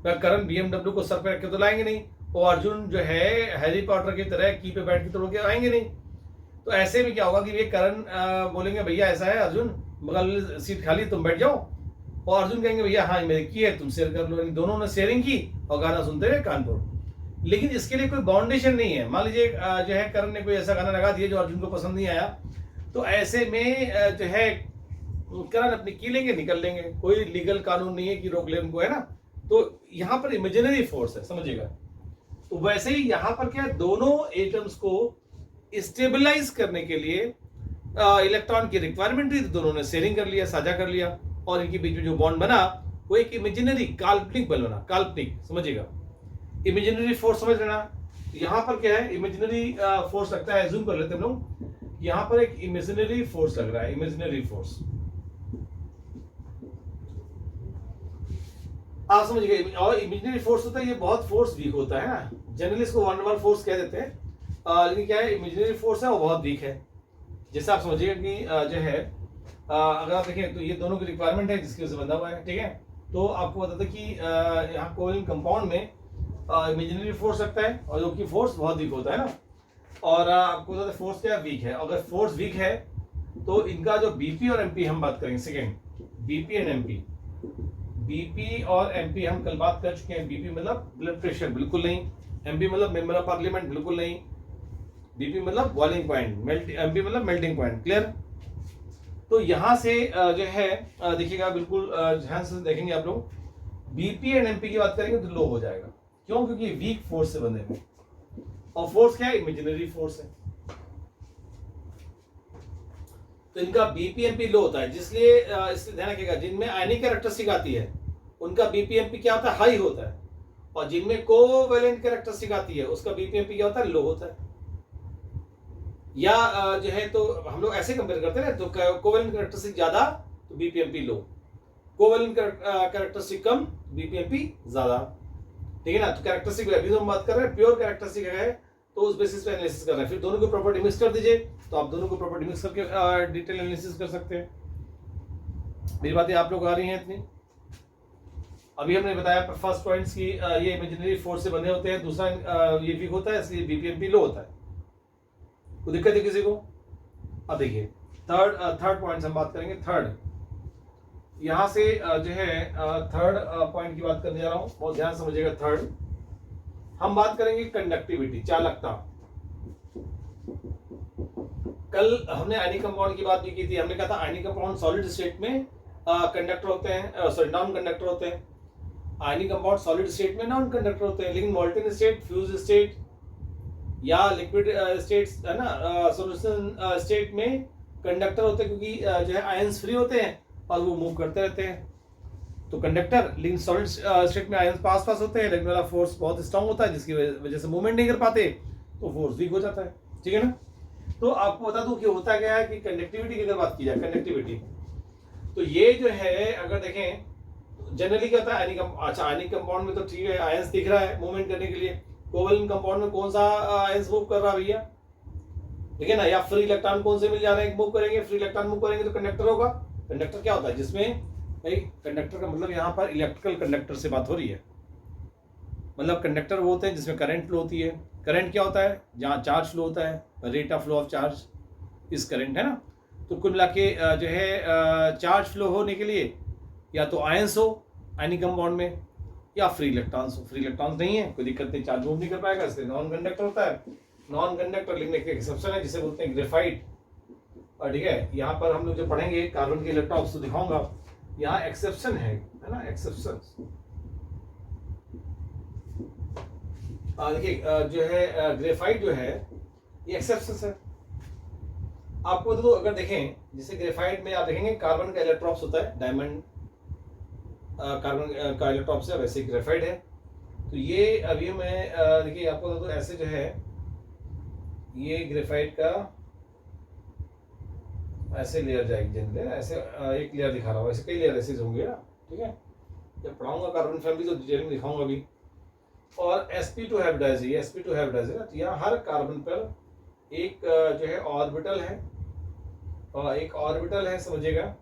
करण BMW को सर पे रख के तो लाएंगे नहीं, और अर्जुन जो है हैरी पॉटर की तरह की पे बैठ के तोड़ के आएंगे नहीं। तो ऐसे में क्या होगा कि ये करण बोलेंगे भैया ऐसा है अर्जुन, बगल सीट खाली तुम बैठ जाओ, और अर्जुन कहेंगे भैया हाँ मेरी की है तुम शेयर कर लो। दोनों ने शेयरिंग की और गाना सुनते हुए कानपुर। लेकिन इसके लिए कोई बाउंडेशन नहीं है। मान लीजिए जो है करण ने कोई ऐसा गाना लगा दिया जो अर्जुन को पसंद नहीं आया, तो ऐसे में जो है करण अपनी की लेंगे, निकल लेंगे, कोई लीगल कानून नहीं है कि रोक ले उनको, है ना। तो यहाँ पर इमेजिनरी फोर्स है, समझिएगा। तो वैसे ही यहाँ पर क्या है, दोनों एटम्स को स्टेबलाइज करने के लिए इलेक्ट्रॉन की रिक्वायरमेंट थी, तो दोनों ने शेयरिंग कर लिया, साझा कर लिया, और इनके बीच में जो बॉन्ड बना वो एक इमेजिनरी काल्पनिक बल बना, काल्पनिक, समझिएगा। इमेजिनरी फोर्स समझ लेना। यहाँ पर क्या है, इमेजिनरी फोर्स लगता है, जूम कर लेते हैं हम लोग। यहाँ पर एक इमेजिनरी फोर्स लग रहा है, इमेजिनरी फोर्स, आप समझ गए। और इमेजिनरी फोर्स होता है, ये बहुत फोर्स वीक होता है ना, जनरली इसको वन वन फोर्स कह देते हैं, लेकिन क्या है इमेजिनरी फोर्स है वो बहुत वीक है। जैसे आप समझिएगा कि जो है अगर आप देखें तो ये दोनों की रिक्वायरमेंट है जिसकी वजह से बंधा हुआ है, ठीक है। तो आपको बता दें कि यहाँ कोवैलेंट कंपाउंड में इमेजिनरी फोर्स लगता है, और जो कि फोर्स बहुत वीक होता है ना। और आपको बता दें फोर्स क्या वीक है। अगर फोर्स वीक है तो इनका जो BP और MP हम बात करेंगे, second BP and MP। BP और MP हम कल बात कर चुके हैं। BP मतलब ब्लड प्रेशर, बिल्कुल नहीं। MP मतलब मेंबर ऑफ पार्लियामेंट, बिल्कुल नहीं। BP मतलब बॉइलिंग पॉइंट, MP मतलब मेल्टिंग पॉइंट, क्लियर। तो यहां से जो है देखिएगा, बिल्कुल ध्यान से देखेंगे आप लोग, BP एंड MP की बात करेंगे तो लो हो जाएगा। क्यों? क्योंकि वीक फोर्स से बने हुए, और फोर्स क्या है, इमेजिनरी फोर्स है। तो इनका BP MP लो होता है, जिसलिए इससे ध्यान रखिएगा, जिनमें आयनिक कैरेक्टरिस्टिक आती है उनका BP MP क्या होता है, हाई होता है, और जिनमें कोवैलेंट कैरेक्टरिस्टिक आती है उसका BP MP क्या होता है, लो होता है। या जो है तो हम लोग ऐसे कंपेयर करते हैं ना, तो कोवैलेंट कैरेक्टरिस्टिक ज्यादा तो BP MP लो, कोवैलेंट कैरेक्टरिस्टिक कम BP MP ज्यादा, ठीक है ना। तो कैरेक्टरिस्टिक अभी तो हम बात कर रहे हैं, प्योर कैरेक्टरिस्टिक है तो उस बेसिस पे एनालिसिस कर रहे हैं। फिर दोनों को प्रॉपर्टी मिक्स कर दीजिए, तो आप दोनों को प्रॉपर्टी मिक्स करके डिटेल एनालिसिस कर सकते हैं। मेरी बातें आप लोग आ रही हैं इतनी? अभी हमने बताया फर्स्ट पॉइंट्स की ये इमेजिनरी फोर्स से बने होते हैं, दूसरा ये वीक होता है इसलिए BP MP लो होता है। कोई दिक्कत है किसी को? अब देखिए थर्ड पॉइंट हम बात करेंगे। थर्ड यहां से जो है थर्ड पॉइंट की बात करने जा रहा हूं, बहुत ध्यान समझिएगा। थर्ड हम बात करेंगे कंडक्टिविटी, चालकता। कल हमने आयनिक कंपाउंड की बात भी की थी। हमने कहा था आयनिक कंपाउंड सॉलिड स्टेट में कंडक्टर होते हैं, सॉरी नॉन कंडक्टर होते हैं। आयनिक कंपाउंड सॉलिड स्टेट में नॉन कंडक्टर होते हैं, लेकिन मोल्टेन स्टेट, फ्यूज स्टेट या लिक्विड स्टेट्स है ना, सॉल्यूशन स्टेट में कंडक्टर होते हैं, क्योंकि जो है आयंस फ्री होते हैं और वो मूव करते रहते हैं, तो कंडक्टर। लेकिन सॉलिड स्टेट में आयंस पास पास होते हैं, लगने वाला फोर्स बहुत स्ट्रांग होता है, जिसकी वजह से मूवमेंट नहीं कर पाते, तो फोर्स वीक हो जाता है, ठीक है ना। तो आपको बता दूं कि होता क्या है कि कंडक्टिविटी की अगर बात की जाए, कंडक्टिविटी, तो ये जो है अगर देखें जनरली क्या होता है, आयनिक कंपाउंड में तो ठीक है आयंस दिख रहा है मूवमेंट करने के लिए। कोवैलेंट कंपाउंड में कौन सा आयंस मूव कर रहा है भैया, ठीक है ना। या फ्री इलेक्ट्रॉन कौन से मिल जा रहे हैं, मूव करेंगे, फ्री इलेक्ट्रॉन मूव करेंगे तो कंडक्टर होगा। कंडक्टर क्या होता है, जिसमें भाई कंडक्टर का मतलब यहाँ पर इलेक्ट्रिकल कंडक्टर से बात हो रही है। मतलब कंडक्टर वो होते हैं जिसमें करंट फ्लो होती है। करंट क्या होता है, जहाँ चार्ज फ्लो होता है, rate of flow of charge इस करंट, है ना। तो कुल मिला के जो है चार्ज फ्लो होने के लिए या तो आयंस हो आयनिक कंपाउंड में, या फ्री इलेक्ट्रॉन्स हो। फ्री इलेक्ट्रॉन्स नहीं है, कोई दिक्कत नहीं, चार्ज मूव नहीं कर पाएगा, इसलिए नॉन कंडक्टर होता है। नॉन कंडक्टर लिखने के एक्सेप्शन है, जिसे बोलते हैं ग्रेफाइट। और ठीक है, यहाँ पर हम लोग जो पढ़ेंगे कार्बन के इलेक्ट्रॉन्स तो दिखाऊंगा, यहाँ एक्सेप्शन है ना, एक्सेप्शन। देखिए जो है ग्रेफाइट जो है ये एक्सेप्शन है। आपको तो अगर देखें, जैसे ग्रेफाइट में आप देखेंगे कार्बन का इलेक्ट्रॉप्स होता है, डायमंड कार्बन का इलेक्ट्रॉप्स है, वैसे ग्रेफाइट है। तो ये अभी मैं देखिए आपको तो ऐसे जो है ये ग्रेफाइट का ऐसे लेयर जाएगी जनरली, ऐसे एक लेयर दिखा रहा हूँ, ऐसे कई लेयर ऐसे होंगे ना, ठीक है। जब पढ़ाऊंगा कार्बन फैमिली तो डिटेल में दिखाऊंगा अभी। और sp2 हाइब्रिडाइज है, ये sp2 हाइब्रिडाइज है ना, तो यहाँ हर कार्बन पर एक जो है ऑर्बिटल है, और एक ऑर्बिटल है समझिएगा,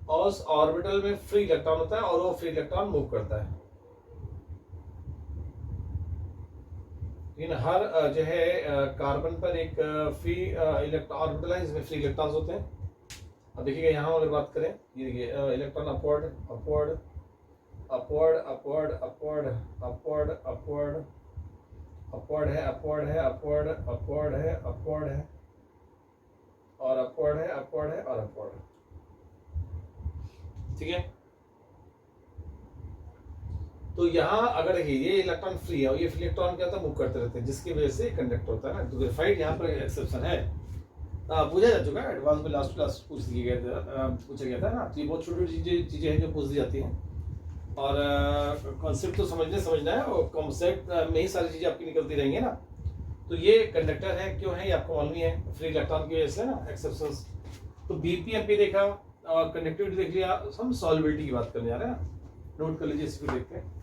और उस ऑर्बिटल में फ्री इलेक्ट्रॉन होता है और वो फ्री इलेक्ट्रॉन मूव करता है। इन हर जो है कार्बन पर एक फ्री इलेक्ट्रॉन ऑर्बिटल है जिसमें फ्री इलेक्ट्रॉन्स होते हैं। अब देखिएगा यहाँ अगर बात करें, ये देखिए electron upward upward upward upward upward upward upward upward है, अपवर्ड है, अपवर्ड अपवर्ड है, अपवर्ड है, और अपवर्ड है, अपवर्ड है, और अपवर्ड है। ठीक है, तो यहाँ अगर देखिए ये इलेक्ट्रॉन फ्री है और ये फ्री इलेक्ट्रॉन क्या होता है, मूव करते रहते हैं, जिसकी वजह से कंडक्ट होता है ना। तो ग्रेफाइट यहाँ पर एक्सेप्शन है, पूछा जा चुका है एडवांस में, लास्ट क्लास पूछा गया था ना। तो ये बहुत छोटी छोटी चीजें हैं जो पूछ दी जाती हैं, और कॉन्सेप्ट तो समझना है, और कॉन्सेप्ट में ही सारी चीजें आपकी निकलती रहेंगी ना। तो ये कंडक्टर है, क्यों है ये आपको मालूम ही है, फ्री इलेक्ट्रॉन की वजह से ना, एक्सेप्शंस। तो बीपीएमपी देखा और कंडक्टिविटी देख लिया, हम सॉल्युबिलिटी की बात करने जा रहे हैं ना, नोट कर लीजिए, इसको देखते हैं।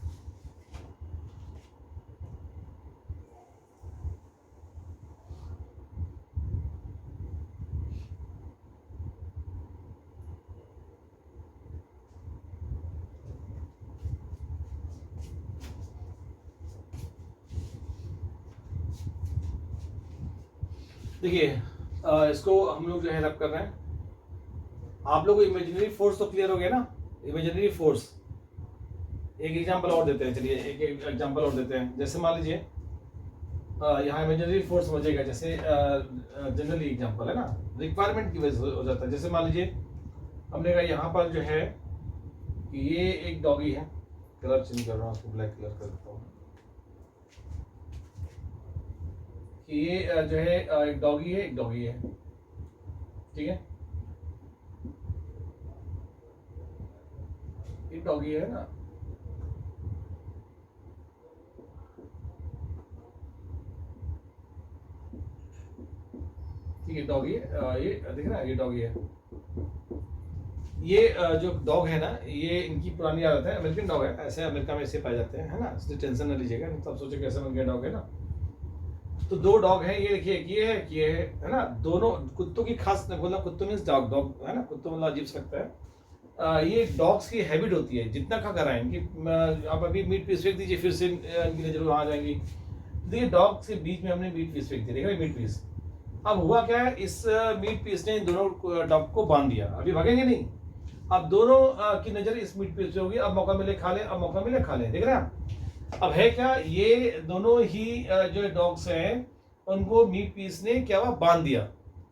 देखिए इसको हम लोग जो है रब कर रहे हैं। आप लोग को इमेजिनरी फोर्स तो क्लियर हो गया ना, इमेजिनरी फोर्स। एक एग्जांपल और देते हैं, चलिए एक एग्जांपल और देते हैं। जैसे मान लीजिए यहाँ इमेजिनरी फोर्स समझिएगा, जैसे जनरली एग्जांपल है ना, रिक्वायरमेंट की वजह से हो जाता है। जैसे मान लीजिए हमने कहा यहाँ पर जो है कि ये एक डॉगी है, कलर चेंज कर रहा हूँ, उसको ब्लैक कलर कर देता हूँ, कि ये जो है एक डॉगी है, एक डॉगी है, ठीक है, एक डॉगी है ना, ठीक है, डॉगी ये देख रहा है, ये डॉगी है। ये जो डॉग है ना, ये इनकी पुरानी आदत है, अमेरिकन डॉग है, ऐसे अमेरिका में ऐसे पाए जाते हैं, है ना, इसलिए टेंशन ना लीजिएगा, नहीं तो आप सोचे कैसे बन गया डॉग है ना। तो दो डॉग हैं, ये देखिए, ये है ना, दोनों कुत्तों की खास, मतलब कुत्तों मीन्स डॉग, डॉग है ना, कुत्तों मतलब अजीब सा लगता है। ये डॉग्स की हैबिट होती है, जितना खा कर आएंगे, आप अभी मीट पीस फेंक दीजिए, फिर से इनकी नजर वहाँ आ जाएंगी। देखिए डॉग्स के बीच में हमने मीट पीस फेंक दिया, देखिए मीट पीस। अब हुआ क्या है, इस मीट पीस ने दोनों डॉग को बांध दिया, अभी भागेंगे नहीं। अब दोनों की नजर इस मीट पीस पे होगी, अब मौका मिले खा ले, अब मौका मिले खा ले, देख रहे हैं। अब है क्या, ये दोनों ही जो डॉग्स हैं उनको मीट पीस ने क्या हुआ, बांध दिया,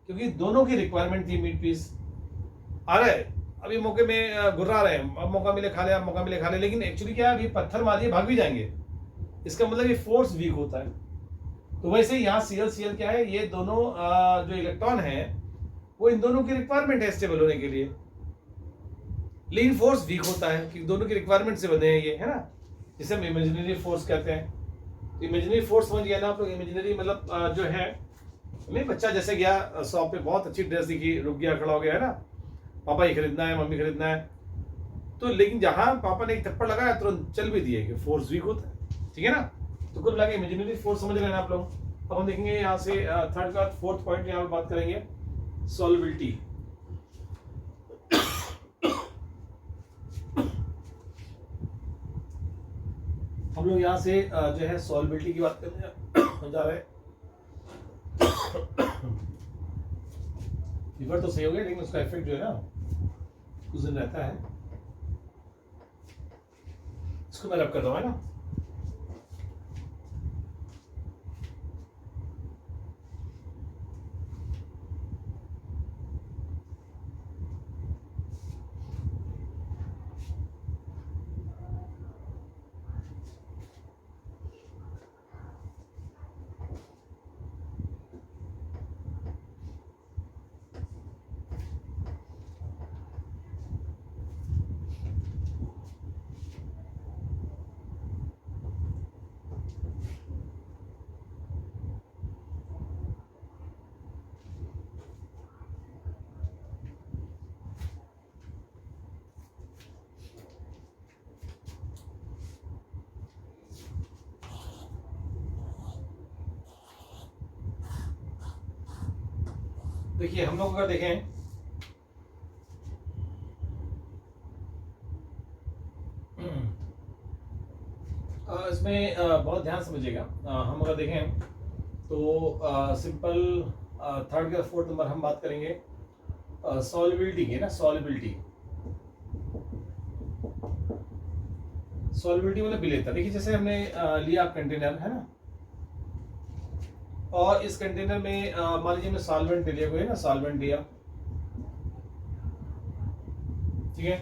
क्योंकि दोनों की रिक्वायरमेंट थी। मीट पीस आ रहा है, अभी मौके में गुर्रा रहे हैं, अब मौका मिले खा ले, अब मौका मिले खा ले, लेकिन एक्चुअली क्या है, अभी पत्थर मारिए भाग भी जाएंगे, इसका मतलब ये फोर्स वीक होता है। तो वैसे यहाँ CL क्या है, ये दोनों जो इलेक्ट्रॉन है वो इन दोनों की रिक्वायरमेंट है स्टेबल होने के लिए, लेकिन फोर्स वीक होता है कि दोनों की रिक्वायरमेंट से बने हैं ये, है ना, जिसे हम इमेजिनरी फोर्स कहते हैं। तो इमेजिनरी फोर्स समझ गया ना आप लोग, इमेजिनरी मतलब जो है, मेरे बच्चा जैसे गया शॉप पे, बहुत अच्छी ड्रेस दिखी, रुक गया, खड़ा हो गया, है ना, पापा ये खरीदना है, मम्मी खरीदना है, तो लेकिन जहां पापा ने एक थप्पड़ लगाया तुरंत चल भी दिए, कि फोर्स वीक होता है, ठीक है ना। तो कुल मिला के इमेजिनरी फोर्स समझ रहे हैं आप लोग। अब हम देखेंगे यहाँ से थर्ड का फोर्थ पॉइंट, यहाँ पर बात करेंगे सॉल्युबिलिटी। हम लोग यहाँ से जो है सॉल्युबिलिटी की बात करने जा रहे हैं। फीवर तो सही हो गया, लेकिन उसका इफेक्ट जो है ना कुछ दिन रहता है। इसको मैं रब करता हूँ, है ना। देखिए हम लोग अगर देखें इसमें बहुत ध्यान समझिएगा। हम अगर देखें तो सिंपल थर्ड या फोर्थ नंबर हम बात करेंगे सॉल्युबिलिटी की ना। सॉल्युबिलिटी मतलब विलेयता। देखिए जैसे हमने लिया कंटेनर है ना, और इस कंटेनर में मान लीजिए हमने सॉल्वेंट लिया, कोई है ना सॉल्वेंट लिया, ठीक है।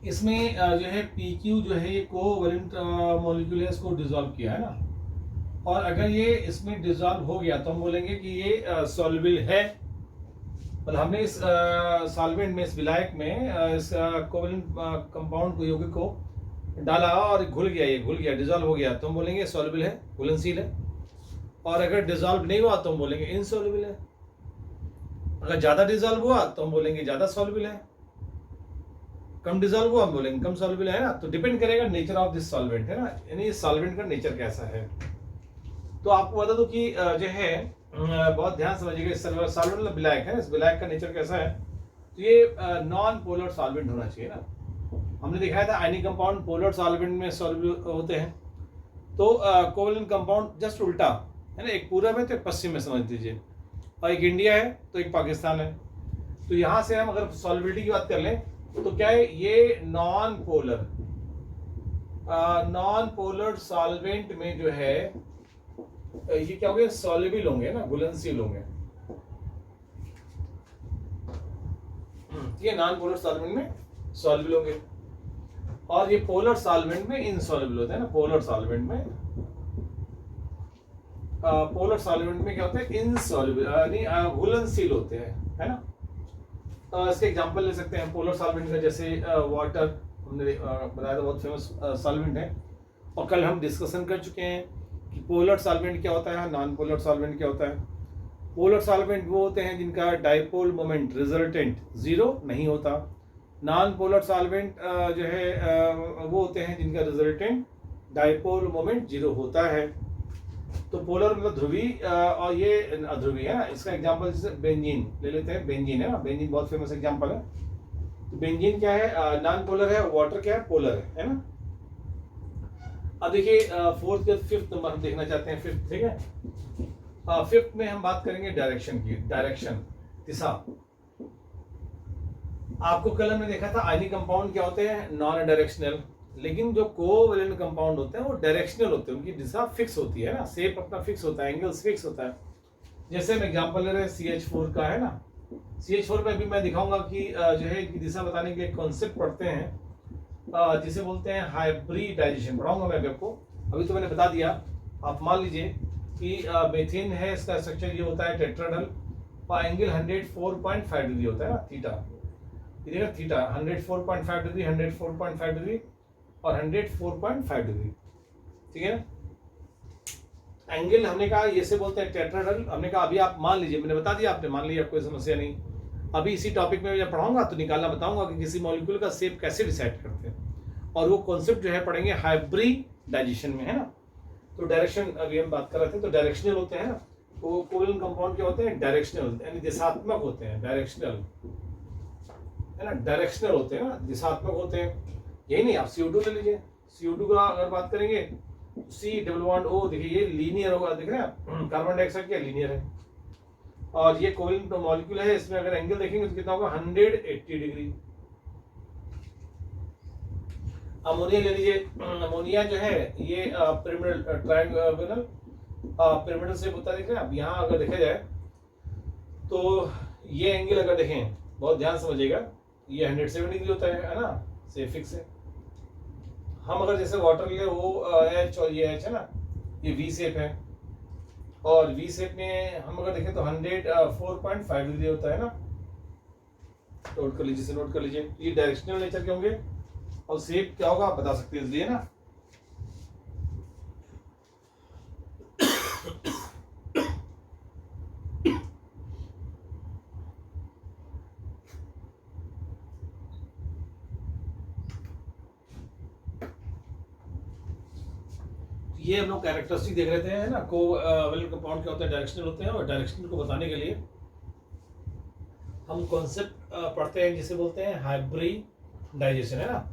इसमें जो है PQ जो है ये कोवैलेंट मॉलिक्यूल है, इसको डिसॉल्व किया है ना। और अगर ये इसमें डिसॉल्व हो गया तो हम बोलेंगे कि ये सॉल्युबल है। मतलब हमने इस सॉल्वेंट में, इस विलायक में इस कोवैलेंट कंपाउंड को, यौगिक को डाला और घुल गया, ये घुल गया, डिसॉल्व हो गया, तो हम बोलेंगे सॉल्युबल है, घुलनशील है। और अगर डिसॉल्व नहीं हुआ तो हम बोलेंगे इनसॉल्युबल है। अगर ज्यादा डिसॉल्व हुआ तो हम बोलेंगे ज्यादा सॉल्युबल है, कम डिसॉल्व हुआ हम बोलेंगे कम सॉल्युबल है ना। तो डिपेंड करेगा नेचर ऑफ दिस सॉल्वेंट है ना, यानी इस सॉल्वेंट का नेचर कैसा है। तो आपको बता दूं कि जो है बहुत ध्यान समझिएगा, इस सॉल्वेंट मतलब विलायक है, इस विलायक का नेचर कैसा है। तो ये नॉन पोलर सॉल्वेंट होना चाहिए ना। हमने दिखाया था आयनिक कंपाउंड पोलर सॉल्वेंट में सॉल्युबल होते हैं, तो कोवैलेंट कंपाउंड जस्ट उल्टा है ना, एक पूरब है तो एक पश्चिम में समझ लीजिए, और एक इंडिया है तो एक पाकिस्तान है। तो यहाँ से हम अगर सॉल्युबिलिटी की बात कर लें तो क्या है, ये नॉन पोलर सॉल्वेंट में जो है ये क्या होंगे, सॉल्युबल होंगे ना, घुलनशील होंगे। ये नॉन पोलर सॉल्वेंट में सॉल्युबल होंगे, और ये पोलर सॉल्वेंट में इनसॉल्युबल होते हैं ना। पोलर सॉल्वेंट में क्या होता है, इनसॉल्युबल यानी घुलनशील होते हैं, है ना। इसके एग्जांपल ले सकते हैं पोलर सॉल्वेंट का, जैसे वाटर हमने बताया था, बहुत फेमस सॉल्वेंट है। और कल हम डिस्कशन कर चुके हैं कि पोलर सॉल्वेंट क्या होता है, नॉन पोलर सॉल्वेंट क्या होता है। पोलर सॉल्वेंट वो होते हैं जिनका डाइपोल मोमेंट रिजल्टेंट जीरो नहीं होता। नॉन पोलर सॉल्वेंट जो है वो होते हैं जिनका रिजल्टेंट डाइपोल मोमेंट जीरो होता है। तो पोलर मतलब ध्रुवी और ये अध्रुवी है ना। इसका एग्जांपल जैसे बेंजीन ले लेते हैं, बेंजीन है ना, बेंजीन बहुत फेमस एग्जांपल है। तो बेंजीन क्या है, नॉन पोलर है, वाटर क्या है, पोलर है ना। अब देखिए फोर्थ या फिफ्थ नंबर हम देखना चाहते हैं, फिफ्थ, ठीक है। फिफ्थ में हम बात करेंगे डायरेक्शन की, डायरेक्शन, दिशा। आपको कल हमने देखा था आयनिक कंपाउंड क्या होते हैं, नॉन डायरेक्शनल, लेकिन जो कोवैलेंट कंपाउंड होते हैं वो डायरेक्शनल होते हैं, उनकी दिशा फिक्स होती है ना, शेप अपना फिक्स होता है, एंगल्स फिक्स होता है। जैसे हम एग्जांपल ले रहे हैं CH4 का है ना। CH4 पे भी मैं दिखाऊंगा कि जो है इनकी दिशा बताने के लिए कॉन्सेप्ट पढ़ते हैं जिसे बोलते हैं हाइब्रिडाइजेशन। पढ़ाऊंगा मैं आपको, अभी तो मैंने बता दिया। आप मान लीजिए कि मेथेन है, इसका स्ट्रक्चर ये होता है टेट्राडल, और एंगल 104.5 डिग्री होता है ना, थीटा। देखिएगा थीटा 104.5 डिग्री, 104.5 डिग्री और 104.5 डिग्री, ठीक है। एंगल हमने कहा ये से बोलते हैं टेट्राडल। हमने कहा अभी आप मान लीजिए, मैंने बता दिया, आपने मान लिया, कोई समस्या नहीं। अभी इसी टॉपिक में जब पढ़ाऊंगा तो निकालना बताऊंगा कि किसी मॉलिक्यूल का शेप कैसे डिसाइड करते हैं, और वो कॉन्सेप्ट जो है पढ़ेंगे हाइब्रिडाइजेशन में, है ना। तो डायरेक्शन अभी हम बात कर रहे थे, तो डायरेक्शनल होते हैं ना, तो कोवैलेंट कंपाउंड क्या होते हैं, डायरेक्शनल यानी दिशात्मक होते हैं, डायरेक्शनल है ना, डायरेक्शनल होते हैं ना, दिशात्मक होते हैं। यही नहीं, आप CO2 ले लीजिए, CO2 का अगर बात करेंगे C+O, देखिए ये लीनियर होगा, देख रहे हैं आप, कार्बन डाइऑक्साइड क्या लीनियर है, और ये कोवैलेंट मॉलिक्यूल है, इसमें अगर एंगल देखेंगे तो कितना होगा, 180 डिग्री। अमोनिया ले लीजिए, अमोनिया जो है ये पिरामिडल ट्रायंगुलर पिरामिडल शेप होता है, देख रहे हैं आप। यहाँ अगर देखा जाए तो ये एंगल अगर देखें, बहुत ध्यान समझिएगा, ये 170 डिग्री होता है ना, से फिक्स है। हम अगर जैसे वाटर लिए वो H और ये H है ना, ये V शेप है, और V शेप में हम अगर देखें तो 104.5 डिग्री होता है ना। नोट कर लीजिए, नोट कर लीजिए, ये डायरेक्शनल नेचर के होंगे, और शेप क्या होगा आप बता सकते हैं, इसलिए ना। ये हम लोग कैरेक्टरिस्टिक देख रहे थे, है ना, कोवैलेंट कंपाउंड क्या होते हैं, डायरेक्शनल होते हैं, और डायरेक्शनल को बताने के लिए हम कॉन्सेप्ट पढ़ते हैं जिसे बोलते हैं हाइब्रिडाइजेशन, है ना।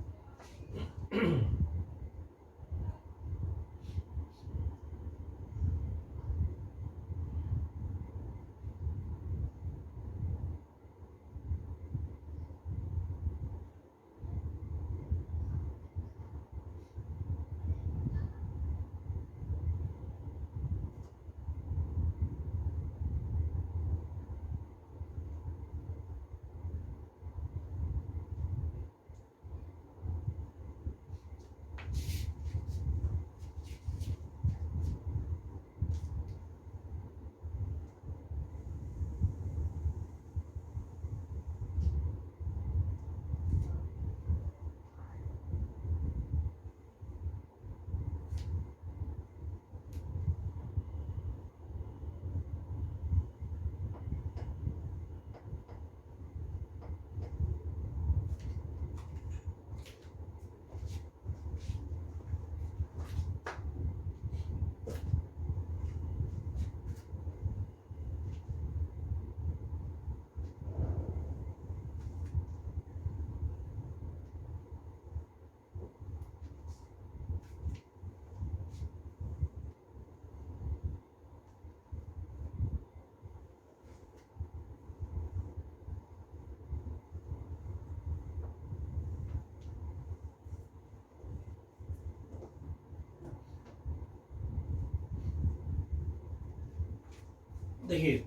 देखिए,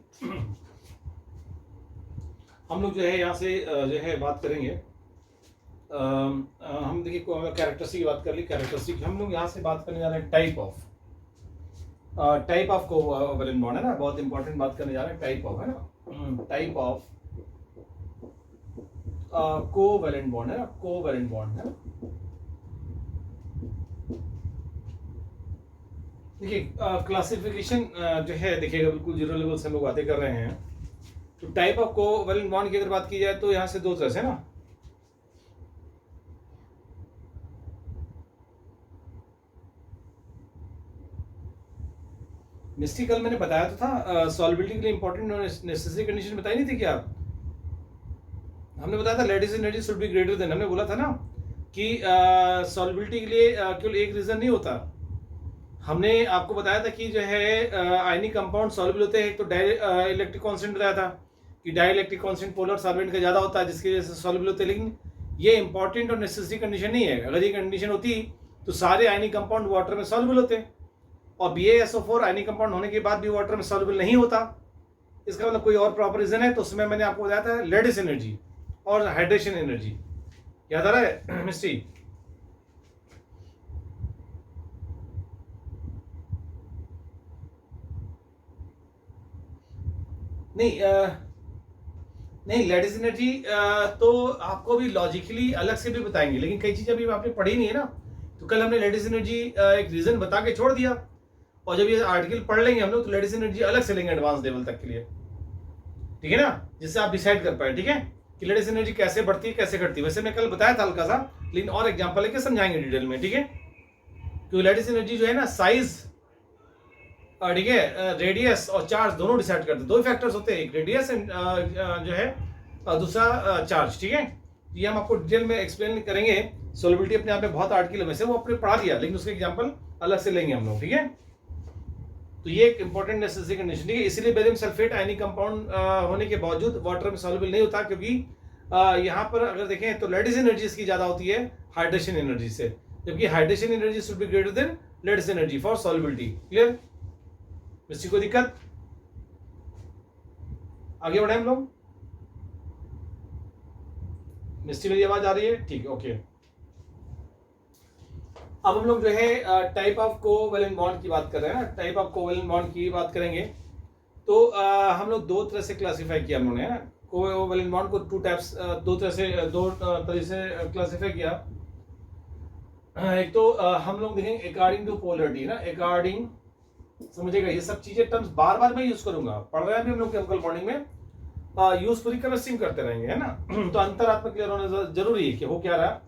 हम लोग जो है यहाँ से जो है बात करेंगे, हम देखिए कैरेक्टरिस्टिक की बात कर ली। कैरेक्टरिस्टिक हम लोग यहाँ से बात करने जा रहे हैं टाइप ऑफ कोवैलेंट बॉन्ड, है ना, बहुत इंपॉर्टेंट बात करने जा रहे हैं, टाइप ऑफ, है ना, टाइप ऑफ कोवैलेंट बॉन्ड, है ना, कोवैलेंट बॉन्ड, है ना। देखिए क्लासिफिकेशन जो है देखिएगा बिल्कुल जीरो लेवल से हम लोग बातें कर रहे हैं। तो टाइप ऑफ कोवैलेंट बॉन्ड की अगर बात की जाए तो यहाँ से दो तरह से, है ना, मिस्टिकल मैंने बताया तो था, सॉल्युबिलिटी के लिए इंपॉर्टेंट नेसेसरी कंडीशन बताई नहीं थी क्या? हमने बताया था lattice energy should be greater then, हमने बोला था ना कि सॉल्युबिलिटी के लिए केवल एक रीजन नहीं होता। हमने आपको बताया था कि जो है आयनिक कंपाउंड सॉल्युबल होते हैं, तो इलेक्ट्रिक कांस्टेंट बताया था कि डाइलेक्ट्रिक कांस्टेंट पोलर सॉल्वेंट का ज़्यादा होता है, जिसकी वजह से सॉल्युबल होते हैं। लेकिन ये इंपॉर्टेंट और नेसेसरी कंडीशन नहीं है। अगर ये कंडीशन होती तो सारे आयनिक कंपाउंड वाटर में सॉल्युबल होते, और BaSO4 आयनिक कंपाउंड होने के बाद भी वाटर में सॉल्युबल नहीं होता। इसका मतलब कोई और प्रॉपर रीजन है। तो उसमें मैंने आपको बताया था लैटिस एनर्जी और हाइड्रेशन एनर्जी, याद आ रहा है मिस्ट्री? नहीं लैटिस एनर्जी तो आपको भी लॉजिकली अलग से भी बताएंगे, लेकिन कई चीज़ें अभी आपने पढ़ी नहीं है ना। तो कल हमने लैटिस एनर्जी एक रीजन बता के छोड़ दिया, और जब ये आर्टिकल पढ़ लेंगे हम लोग तो लैटिस एनर्जी अलग से लेंगे एडवांस लेवल तक के लिए, ठीक है ना, जिससे आप डिसाइड कर पाए, ठीक है, कि लैटिस एनर्जी कैसे बढ़ती है कैसे घटती है। वैसे मैं कल बताया था हल्का सा, लेकिन और एग्जाम्पल लेके समझाएंगे डिटेल में, ठीक है। क्योंकि लैटिस एनर्जी जो है ना साइज, ठीक है, रेडियस और चार्ज दोनों डिसाइड करते हैं। दो फैक्टर्स होते हैं, एक रेडियस जो है और दूसरा चार्ज, ठीक है। ये हम आपको डिटेल में एक्सप्लेन करेंगे। सोलिबिलिटी अपने आप में बहुत आर्टिकल है, वैसे वो आपने पढ़ा दिया, लेकिन उसके एग्जांपल अलग से लेंगे हम लोग, ठीक है। तो ये एक इंपॉर्टेंट नेसेसरी कंडीशन है। इसलिए बेरियम सल्फेट आयनिक कंपाउंड होने के बावजूद वाटर में सॉल्युबल नहीं होता, क्योंकि यहाँ पर अगर देखें तो लैटिस एनर्जी इसकी ज्यादा होती है हाइड्रेशन एनर्जी से, जबकि hydration energy should be greater than lattice energy for solubility. Clear? मिस्टी कोई दिक्कत? आगे बढ़े हम लोग। मिस्टी मेरी आवाज आ रही है? ठीक है, ओके। अब हम लोग जो है टाइप ऑफ कोवैलेंट बॉन्ड की बात कर रहे हैं ना, टाइप ऑफ कोवैलेंट बॉन्ड की बात करेंगे। तो हम लोग दो तरह से क्लासिफाई किया हम लोगों ने, कोवैलेंट बॉन्ड को दो तरह से क्लासिफाई किया। एक तो हम लोग देखेंगे अकॉर्डिंग टू पोलरिटी ना, अकॉर्डिंग, समझेगा ये सब चीजें टर्म्स बार बार मैं यूज करूंगा, पढ़ रहे हैं भी हम लोग केमिकल बॉन्डिंग में, यूजफुली कन्वर्सिंग करते रहेंगे, है ना। तो अंतरात्मा क्लियर होना जरूरी है कि हो क्या रहा है।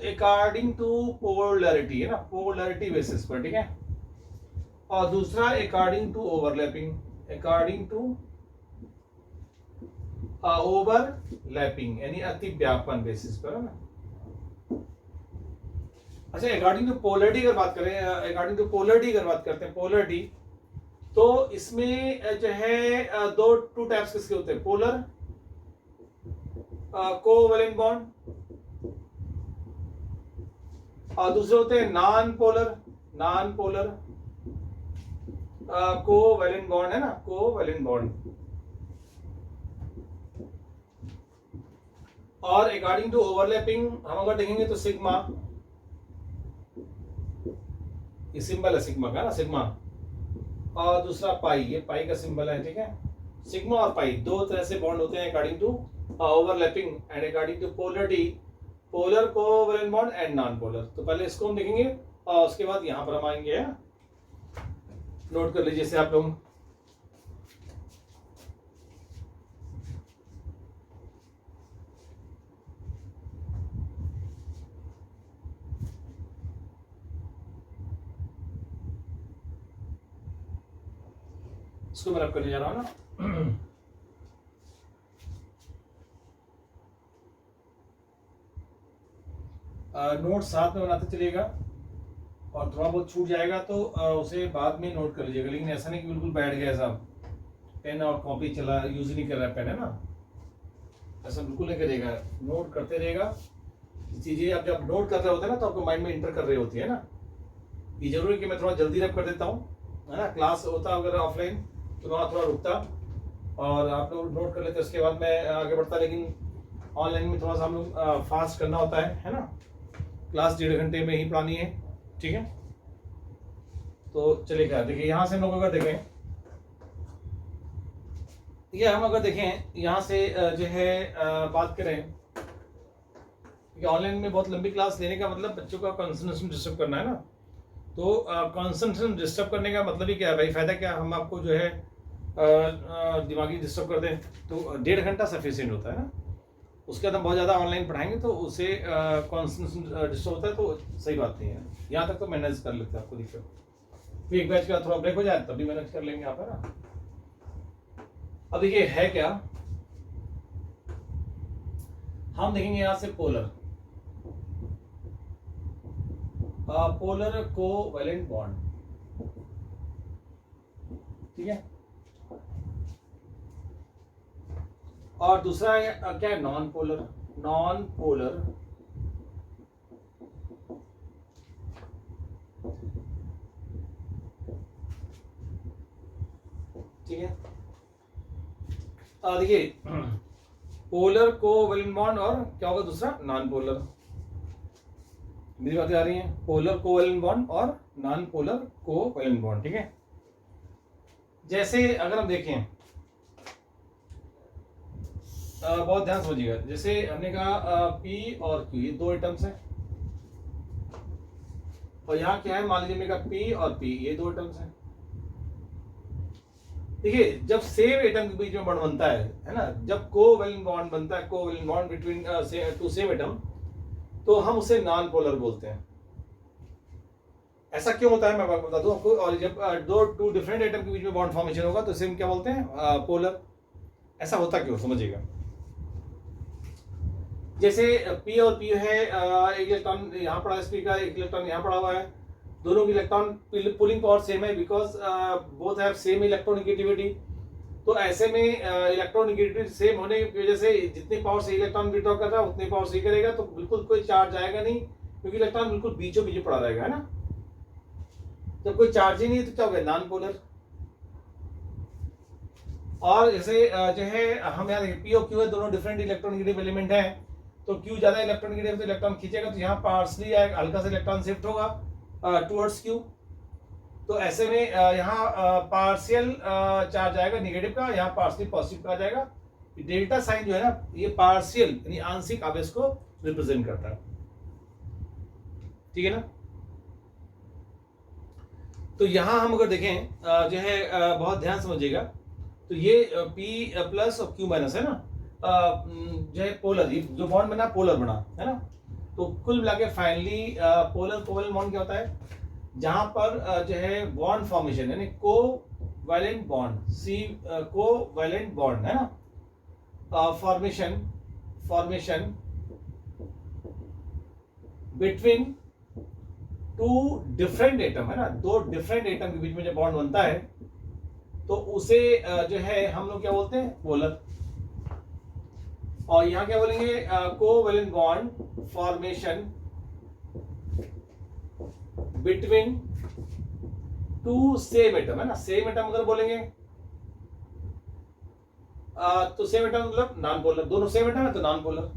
अकॉर्डिंग टू पोलरिटी, है ना, पोलरिटी बेसिस पर, ठीक है। और दूसरा according to overlapping, according to overlapping यानी अति व्यापन बेसिस पर, है ना। अच्छा, अकॉर्डिंग टू पोलरिटी अगर बात करें, अकॉर्डिंग टू पोलरिटी अगर बात करते हैं, पोलरिटी तो इसमें जो है टू टाइप्स किसके होते हैं, पोलर कोवैलेंट बॉन्ड और दूसरे होते हैं non polar, non polar covalent bond, है ना, कोवैलेंट बॉन्ड। और अकॉर्डिंग टू ओवरलैपिंग हम अगर देखेंगे तो सिग्मा, ये सिंबल है सिग्मा का ना, सिग्मा, और दूसरा पाई, ये पाई का सिंबल है, ठीक है। सिग्मा और पाई दो तरह से बॉन्ड होते हैं according to overlapping and according to polarity, polar covalent bond and non polar. तो पहले इसको हम देखेंगे और उसके बाद यहां पर हम आएंगे, नोट कर लीजिए से आप लोग। इसको मैं रब करने जा रहा हूं ना। नोट साथ में बनाते चलिएगा और थोड़ा बहुत छूट जाएगा तो उसे बाद में नोट कर लीजिएगा, लेकिन ऐसा नहीं कि बिल्कुल बैठ गया साहब, पेन और कॉपी चला यूज नहीं कर रहा है पेन, है ना, ऐसा बिल्कुल नहीं करेगा, नोट करते रहेगा चीजें। आप जब नोट कर रहे होते हैं ना तो आपको माइंड में इंटर कर रही होती है ना। ये जरूरी है कि मैं थोड़ा जल्दी रब कर देता हूँ, है ना। क्लास होता अगर ऑफलाइन तो वहाँ थोड़ा रुकता और आप लोग नोट कर लेते, उसके बाद मैं आगे बढ़ता, लेकिन ऑनलाइन में थोड़ा सा हम लोग फास्ट करना होता है ना। क्लास 1.5 घंटे में ही पढ़ानी है, ठीक है। तो चलिए देखिए, यहाँ से हम लोग अगर देखें, ये हम अगर देखें यहाँ से जो है बात करें कि ऑनलाइन में बहुत लंबी क्लास लेने का मतलब बच्चों का कंसंट्रेशन डिस्टर्ब करना है ना। तो कंसंट्रेशन डिस्टर्ब करने का मतलब ही क्या है भाई, फायदा क्या, हम आपको जो है दिमागी डिस्टर्ब कर दें तो 1.5 घंटा सफिशिएंट होता है ना। उसके बाद हम बहुत ज़्यादा ऑनलाइन पढ़ाएंगे तो उससे कंसंट्रेशन डिस्टर्ब होता है, तो सही बात नहीं है। यहाँ तक तो मैनेज कर लेते हैं, आपको दिक्कत, फिर एक बैच का थोड़ा ब्रेक हो जाए तब भी मैनेज कर लेंगे आप, है ना। अब देखिए है क्या, हम देखेंगे यहाँ से पोलर, पोलर कोवैलेंट बॉन्ड, ठीक है। और दूसरा है क्या है, नॉन पोलर, नॉन पोलर ठीक है। देखिए पोलर कोवैलेंट बॉन्ड और क्या होगा दूसरा, नॉन पोलर। मेरी बातें आ रही हैं, पोलर कोवैलेंट बॉन्ड और नॉन पोलर कोवैलेंट बॉन्ड, ठीक है। जैसे अगर हम देखें, बहुत ध्यान समझिएगा, जैसे हमने कहा P और Q ये दो एटम्स हैं, और यहाँ क्या है, मान लीजिए हमने कहा P और P ये दो एटम्स हैं। देखिए जब सेम एटम के बीच में बॉन्ड बनता है ना, जब कोवैलेंट बॉन्ड बनता है, covalent bond between two same atom, तो हम उसे नॉन पोलर बोलते हैं। ऐसा क्यों होता है मैं बता दूं आपको। और जब टू डिफरेंट एटम के बीच में बॉन्ड फॉर्मेशन होगा तो इसे हम क्या बोलते हैं, पोलर। ऐसा होता क्यों, समझिएगा। जैसे P और P है, एक इलेक्ट्रॉन यहाँ पड़ा है, P का एक इलेक्ट्रॉन यहाँ पड़ा हुआ है, दोनों की इलेक्ट्रॉन पुलिंग पावर सेम है, because both have same electronegativity. तो ऐसे में इलेक्ट्रोनेगेटिविटी सेम होने की वजह से जितनी पावर से इलेक्ट्रॉन विड्रॉ कर रहा है उतनी पावर से करेगा, तो बिल्कुल कोई चार्ज आएगा नहीं, क्योंकि इलेक्ट्रॉन बिल्कुल बीचों बीच पड़ा रहेगा, है ना। जब कोई चार्ज ही नहीं तो क्या होगा, नॉन पोलर। और जैसे जो है हम यहाँ देखिए P और Q है, दोनों डिफरेंट इलेक्ट्रोनेगेटिव एलिमेंट है, तो Q ज्यादा इलेक्ट्रोनेगेटिव तो इलेक्ट्रॉन खींचेगा, तो यहाँ पार्सली हल्का सा इलेक्ट्रॉन शिफ्ट होगा टुवर्ड्स Q। तो ऐसे में यहाँ पार्शियल चार्ज आएगा निगेटिव का, यहाँ पार्शियल पॉजिटिव का आ जाएगा। डेल्टा साइन जो है ना, ये पार्शियल यानी आंशिक आवेश को रिप्रेजेंट करता है, ठीक है ना। तो यहाँ हम अगर देखें जो है बहुत ध्यान समझिएगा, तो ये P प्लस और Q माइनस है ना, जो है पोलर, जो बॉन्ड बना पोलर बना, है ना। तो कुल मिला के फाइनली पोलर कोवैलेंट बॉन्ड क्या होता है, जहां पर जो है बॉन्ड फॉर्मेशन यानी कोवैलेंट बॉन्ड कोवैलेंट बॉन्ड है ना, formation between to different atom है ना, दो डिफरेंट एटम के बीच में जब बॉन्ड बनता है तो उसे जो है हम लोग क्या बोलते हैं, पोलर। और यहां क्या बोलेंगे, covalent bond formation between to same atom है ना, सेम एटम अगर बोलेंगे तो सेम एटम मतलब नॉन पोलर, दोनों सेम एटम है तो नॉन पोलर।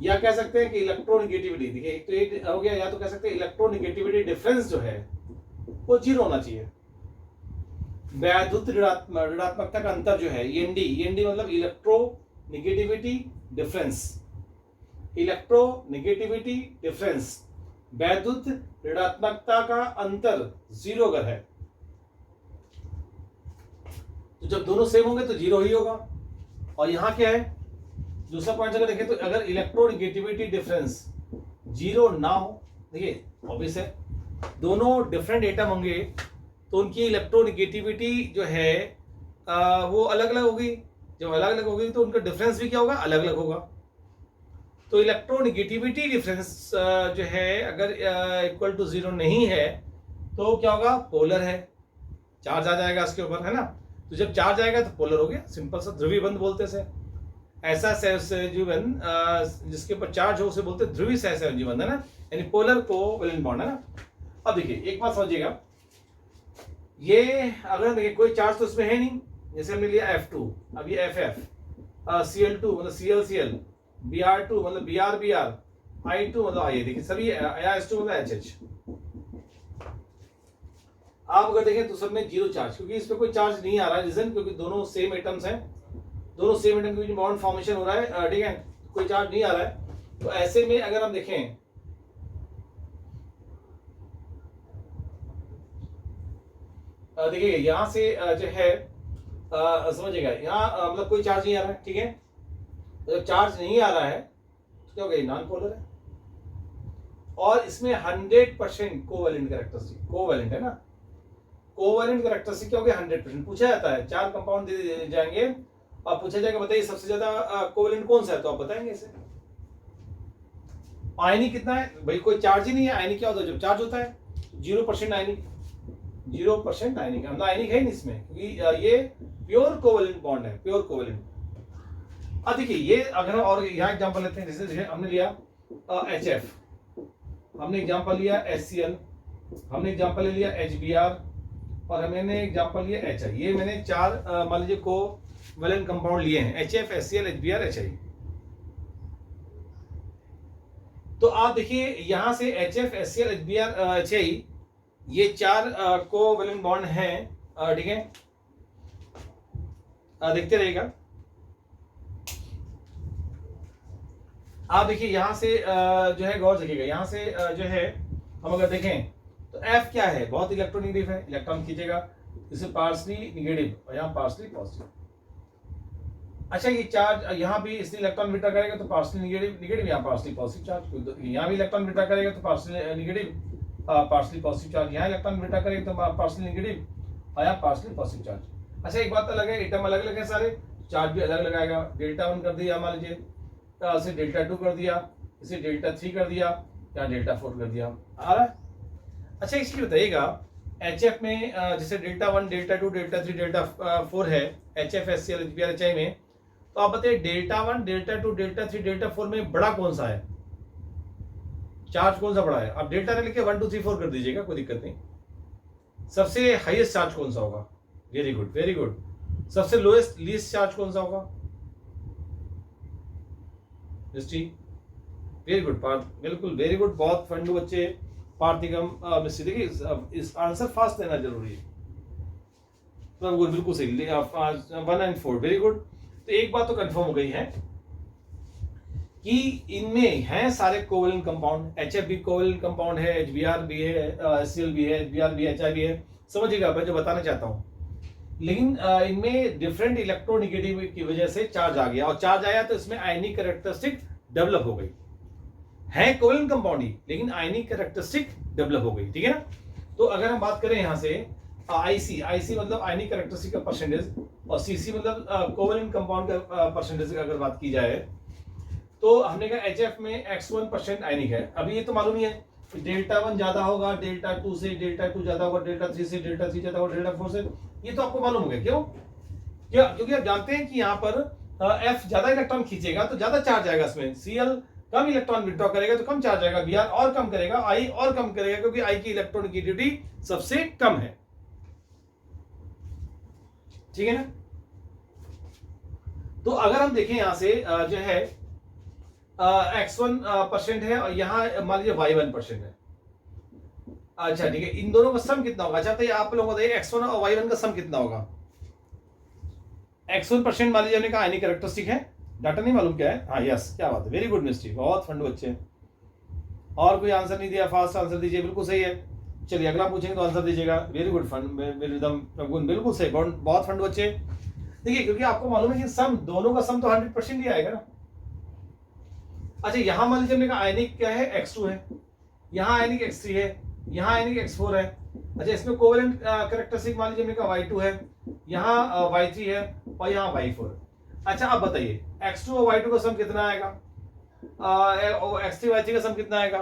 या कह सकते हैं कि इलेक्ट्रोनिगेटिविटी, देखिए एक तो एक हो गया, या तो कह सकते हैं इलेक्ट्रोनिगेटिविटी डिफरेंस जो है वो जीरो होना चाहिए। वैद्युत ऋणात्मकता का अंतर जो है ईएनडी मतलब इलेक्ट्रोनिगेटिविटी डिफरेंस, इलेक्ट्रोनिगेटिविटी डिफरेंस, वैद्युत ऋणात्मकता का अंतर जीरो अगर है तो जब दोनों सेम होंगे तो जीरो ही होगा। और यहां क्या है, दूसरा पॉइंट अगर देखें तो अगर इलेक्ट्रोनिगेटिविटी डिफरेंस जीरो ना हो, देखिए ऑब्वियस है दोनों डिफरेंट एटम होंगे तो उनकी इलेक्ट्रोनिगेटिविटी जो है वो अलग अलग होगी। जब अलग अलग होगी तो उनका डिफरेंस भी क्या होगा, अलग अलग होगा। तो इलेक्ट्रोनिगेटिविटी डिफरेंस जो है अगर इक्वल टू जीरो नहीं है तो क्या होगा, पोलर है, चार्ज आ जाएगा इसके ऊपर है ना। तो जब चार्ज आएगा तो पोलर हो गया, सिंपल सा ध्रुवीय बंध बोलते से। ऐसा सहसंयोजी बंध जिसके ऊपर चार्ज हो उसे बोलते ध्रुवीय सहसंयोजी बंध है ना, यानी पोलर कोवैलेंट बॉन्ड है ना। अब देखिए एक बात समझिएगा, ये अगर देखिए कोई चार्ज तो इसमें है नहीं, जैसे हमने लिया F2, अब ये FF, Cl2 मतलब ClCl, Br2 मतलब Br, I2 मतलब I, देखिए सभी S2 मतलब HH। आप अगर देखें तो सब में जीरो चार्ज, क्योंकि इस पे कोई चार्ज नहीं आ रहा है, रीजन क्योंकि दोनों सेम एटम्स हैं, दोनों सेम एटम के बीच बॉन्ड फॉर्मेशन हो रहा है, ठीक है, कोई चार्ज नहीं आ रहा है। तो ऐसे में अगर हम देखें देखिए यहां से जो है समझिएगा यहाँ मतलब कोई चार्ज नहीं आ रहा है, ठीक है। तो जब चार्ज नहीं आ रहा है तो क्या हो गया, नॉन पोलर है। और इसमें 100% कोवैलेंट कैरेक्टरिस्टिक, कोवैलेंट है ना, कोवैलेंट कैरेक्टरिस्टिक क्या हो गया, 100% पूछा जाता है। चार कंपाउंड दे जाएंगे और पूछा जाएगा बताइए सबसे ज्यादा कोवैलेंट कौन सा है, तो आप बताएंगे इसे। आयनिक कितना है भाई, कोई चार्ज ही नहीं है। आयनिक क्या होता है, जब चार्ज होता है 0% आयनिक, 0% आयनिक, मतलब आयनिक है नहीं इसमें, क्योंकि ये प्योर कोवैलेंट बॉन्ड है, प्योर कोवैलेंट। अब देखिए ये अगर हम और यहाँ एग्जांपल लेते हैं, जैसे हमने लिया HF, हमने एग्जांपल लिया HCl, हमने एग्जांपल ले लिया HBr और हमने एग्जांपल लिया HI। ये मैंने चार मान लीजिए कोवैलेंट कंपाउंड लिए हैं, HF, HCl, HBr, HI। तो आप देखिए यहां से HF, HCl, HBr, HI ये चार कोवैलेंट बॉन्ड हैं, ठीक है, देखते रहेगा। आप देखिए यहां से जो है गौर रखिएगा, यहां से जो है हम अगर देखें तो F क्या है, बहुत इलेक्ट्रोनेगेटिव है, इलेक्ट्रॉन खींचेगा, इसे पार्सली निगेटिव और यहाँ पार्सली पॉजिटिव। अच्छा ये चार्ज यहाँ भी इसने इलेक्ट्रॉन विड्रॉ करेगा तो पार्सली निगेटिव, यहाँ पार्सली पॉजिटिव चार्ज, यहाँ भी इलेक्ट्रॉन विड्रॉ करेगा तो partially negative, partially positive charge, यहाँ इलेक्ट्रॉन विड्रॉ करेगा तो पार्सली निगेटिव और यहाँ पार्सली पॉजिटिव चार्ज। अच्छा एक बात अलग है, एटम अलग अलग है सारे, चार्ज भी अलग अलग आएगा। Δ1 कर दिया मान लीजिए, इसे Δ2 कर दिया, इसे Δ3 कर दिया, यहाँ Δ4 कर दिया, आ रहा है। अच्छा इसकी बताइएगा HF में जैसे Δ1, Δ2, Δ3, Δ4 है HF, HCl, HBr, HI में, तो आप बताइए Δ1, Δ2, Δ3, Δ4 में बड़ा कौन सा है, चार्ज कौन सा बड़ा है। आप डेल्टा ने लिखे 1 2 3 4 कर दीजिएगा, कोई दिक्कत नहीं। सबसे हाईएस्ट चार्ज कौन सा होगा, वेरी गुड वेरी गुड। सबसे लोएस्ट लीस्ट चार्ज कौन सा होगा, वेरी गुड पार्थ, बिल्कुल वेरी गुड, बहुत फंडू बच्चे। पार्थिगम मिस्ट्री, देखिए इस आंसर फास्ट देना जरूरी है, बिल्कुल सही, 1 and 4 वेरी गुड। तो एक बात तो कंफर्म हो गई है कि इनमें हैं सारे कोवैलेंट कंपाउंड, HF भी कोवैलेंट कंपाउंड है, HBr भी है, HCl भी है, HBr भी है, HI भी है, समझिएगा मैं जो बताना चाहता हूँ। लेकिन इनमें डिफरेंट इलेक्ट्रोनिगेटिव की वजह से चार्ज आ गया, और चार्ज आया तो इसमें आयनिक कैरेक्टरिस्टिक डेवलप हो गई, है कोवेलेंट कंपाउंड ही, लेकिन आयनिक कैरेक्टरिस्टिक डेवलप हो गई, ठीक है ना। तो अगर हम बात करें यहाँ से आईसी मतलब आयनिक कैरेक्टरिस्टिक का परसेंटेज, और सीसी मतलब कोवेलेंट कंपाउंड का परसेंटेज अगर बात की जाए, तो हमने कहा एचएफ में x1% आयनिक है। अभी ये तो मालूम ही है डेल्टा 1 ज्यादा होगा डेल्टा 2 से, डेल्टा 2 ज्यादा होगा डेल्टा 3 से, डेल्टा 3 ज्यादा होगा डेल्टा 4 से, ये तो आपको मालूम हो गया। क्यों? क्योंकि आप जानते हैं कि यहाँ पर एफ ज्यादा इलेक्ट्रॉन खींचेगा तो ज्यादा चार्ज आएगा इसमें, सीएल कम इलेक्ट्रॉन विड्रॉ करेगा तो कम चार्ज आएगा, बीआर और कम करेगा, आई और कम करेगा, क्योंकि आई की इलेक्ट्रॉनिकिटी सबसे कम है, ठीक है ना। तो अगर हम देखें यहां से जो है x1% है और यहाँ मान लीजिए y1% है। अच्छा ठीक है, इन दोनों का सम कितना होगा? अच्छा तो आप लोगों को बताइए x1 और y1 का सम कितना होगा? x1% मान लीजिए हमने कहा आयनिक कैरेक्टरिस्टिक है, डाटा नहीं मालूम क्या है। हाँ यस, क्या बात है, वेरी गुड मिस्टी, बहुत फंड बच्चे। और कोई आंसर नहीं दिया, फास्ट आंसर दीजिए, बिल्कुल सही है। चलिए अगला पूछेंगे तो आंसर दीजिएगा, वेरी गुड फंड, बिल्कुल सही, बहुत फंड बच्चे। देखिए क्योंकि आपको मालूम है कि सम दोनों का सम तो 100% ही आएगा ना। अच्छा यहां मान लीजिए हमने कहा आयनिक क्या है, x2 है, यहाँ आयनिक x3 है, यहाँ आयनिक x4 है। अच्छा इसमें कोवेलेंट कैरेक्टरिस्टिक मान लीजिए हमने कहा y2 है, यहाँ y3 है और यहाँ y4। अच्छा अब बताइए x2 और y2 का सम कितना आएगा, x3 y3 का सम कितना आएगा?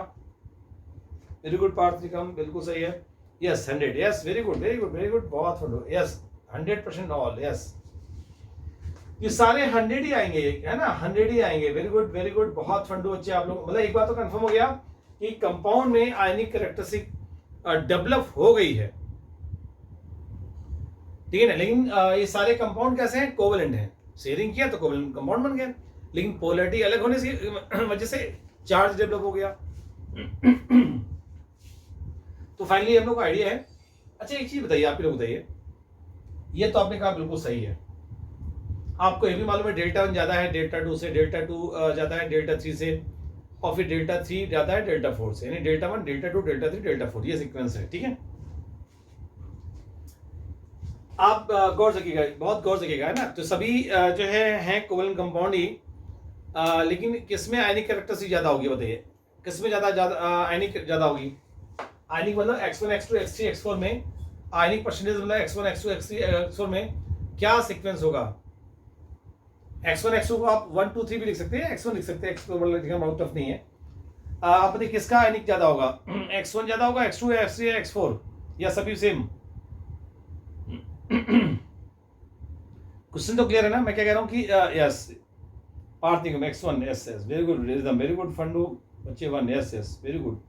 वेरी गुड पार्थिकम, बिल्कुल सही है, yes 100, yes very good very good very good, बहुत फंडो, यस 100% ऑल, यस ये सारे 100 ही आएंगे, है ना, 100 ही आएंगे, वेरी गुड, बहुत फंडो बच्चे आप लोग। मतलब एक बात तो कंफर्म हो गया कि कंपाउंड में आयनिक कैरेक्टरिस्टिक डेवलप हो गई है, ठीक है ना। लेकिन ये सारे कंपाउंड कैसे हैं? कोवेलेंट हैं, शेयरिंग किया तो कोवेलेंट कंपाउंड बन गया, लेकिन पोलैरिटी अलग होने की वजह से चार्ज डेवलप हो गया। तो फाइनली हम लोग को आइडिया है। अच्छा एक चीज बताइए, आप लोग बताइए, ये तो आपने कहा बिल्कुल सही है, आपको ये भी मालूम है डेल्टा 1 ज्यादा है डेल्टा 2 से, डेल्टा 2 ज्यादा है डेल्टा 3 से, और फिर डेल्टा 3 ज्यादा है डेल्टा 4 से, यानी डेल्टा 1 डेल्टा 2 डेल्टा 3 डेल्टा 4, ये सीक्वेंस है, ठीक है। आप गौर रखिएगा, बहुत गौर रखिएगा, है ना। तो सभी जो है कोवेलेंट कंपाउंड ही, लेकिन किसमें आयनिक कैरेक्टरिस्टिक ज्यादा होगी? बताइए किसमें ज्यादा आयनिक ज्यादा होगी? आयनिक मतलब x1 x2 x3 x4 में आयनिक परसेंटेज मतलब x1 x2 x3 x4 में क्या सीक्वेंस होगा? x1 x2 को आप 1 2 3 भी लिख सकते हैं, x1 लिख सकते हैं, x4 लिखना बहुत टफ नहीं है। आप बताइए किसका आयनिक ज्यादा होगा? x1 ज्यादा होगा, x2 या x3 या x4, या सभी सेम? क्वेश्चन तो क्लियर है ना, मैं क्या कह रहा हूं कि यस पार्थिकम x1, yes yes very good rhythm, very good फंडू बच्चे 1, यस यस वेरी गुड,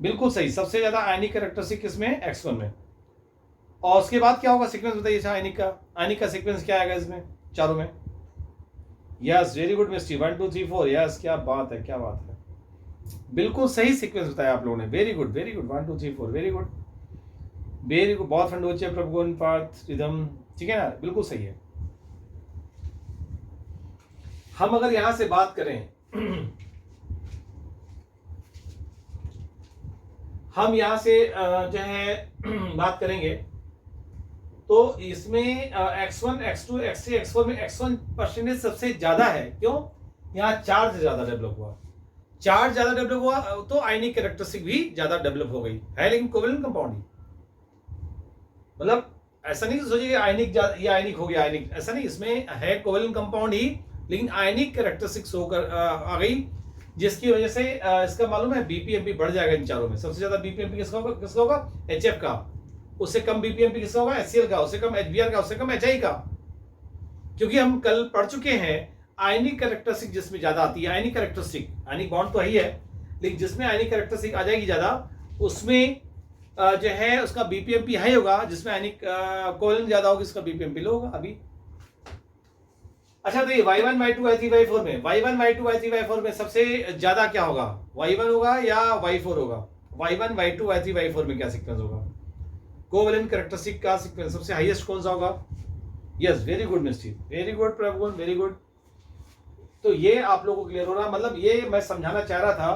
बिल्कुल सही। सबसे ज्यादा आयनिक कैरेक्टरिस्टिक किसमें? x1 में। और उसके बाद क्या होगा सीक्वेंस बताइए आयनिक का सीक्वेंस क्या आएगा इसमें चारों में? यस वेरी गुड मिस्टी, 1 2 3 4, यस क्या बात है, क्या बात है, बिल्कुल सही सीक्वेंस बताया आप लोगों ने, very good 1 2 3 4, very good very good, बहुत फंड बच्चे, प्रभुगुण पार्थ रिदम, ठीक है ना, बिल्कुल सही है। हम अगर यहां से बात करें हम यहां से जो है बात करेंगे तो इसमें x1 x2 x3 x4 में x1 परसेंटेज सबसे ज्यादा है। क्यों? यहाँ चार्ज ज्यादा डेवलप हुआ, चार्ज ज्यादा डेवलप हुआ तो आयनिक कैरेक्टरिस्टिक भी ज्यादा डेवलप हो गई है, लेकिन कोवेलेंट कंपाउंड ही, मतलब ऐसा नहीं सोचिए आयनिक ये आयनिक हो गया आयनिक, ऐसा नहीं, इसमें है कोवेलेंट कंपाउंड ही, लेकिन आयनिक कैरेक्टरिस्टिक्स होकर आ गई, जिसकी वजह से इसका मालूम है बीपीएमपी बढ़ जाएगा इन चारों में। सबसे ज्यादा बीपीएमपी किसका होगा? एचएफ का। उससे कम बीपीएमपी किसका होगा? एचसीएल का। उससे कम एचबीआर का। उससे कम एचआई का। क्योंकि हम कल पढ़ चुके हैं आयनिक कैरेक्टरिस्टिक जिसमें ज्यादा आती है, आयनिक कैरेक्टरिस्टिक, आयनिक बॉन्ड तो ही है, लेकिन जिसमें आयनिक कैरेक्टरिस्टिक आ जाएगी ज्यादा, उसमें जो है उसका बीपीएमपी हाई होगा, जिसमें आयनिक कोवेलेंट ज्यादा होगी, उसका बीपीएमपी लो होगा अभी। अच्छा तो ये y1 y2 y3 y4 में y1 y2 y3 y4 में सबसे ज्यादा क्या होगा? y1 होगा या y4 होगा? y1 y2 y3 y4 में क्या सीक्वेंस होगा? कोवेलेंट कैरेक्टरिस्टिक का सीक्वेंस सबसे हाईएस्ट कौन सा होगा? यस वेरी गुड मिस्टी, वेरी गुड प्रभुगुण, वेरी गुड। तो ये आप लोगों को क्लियर हो रहा, मतलब ये मैं समझाना चाह रहा था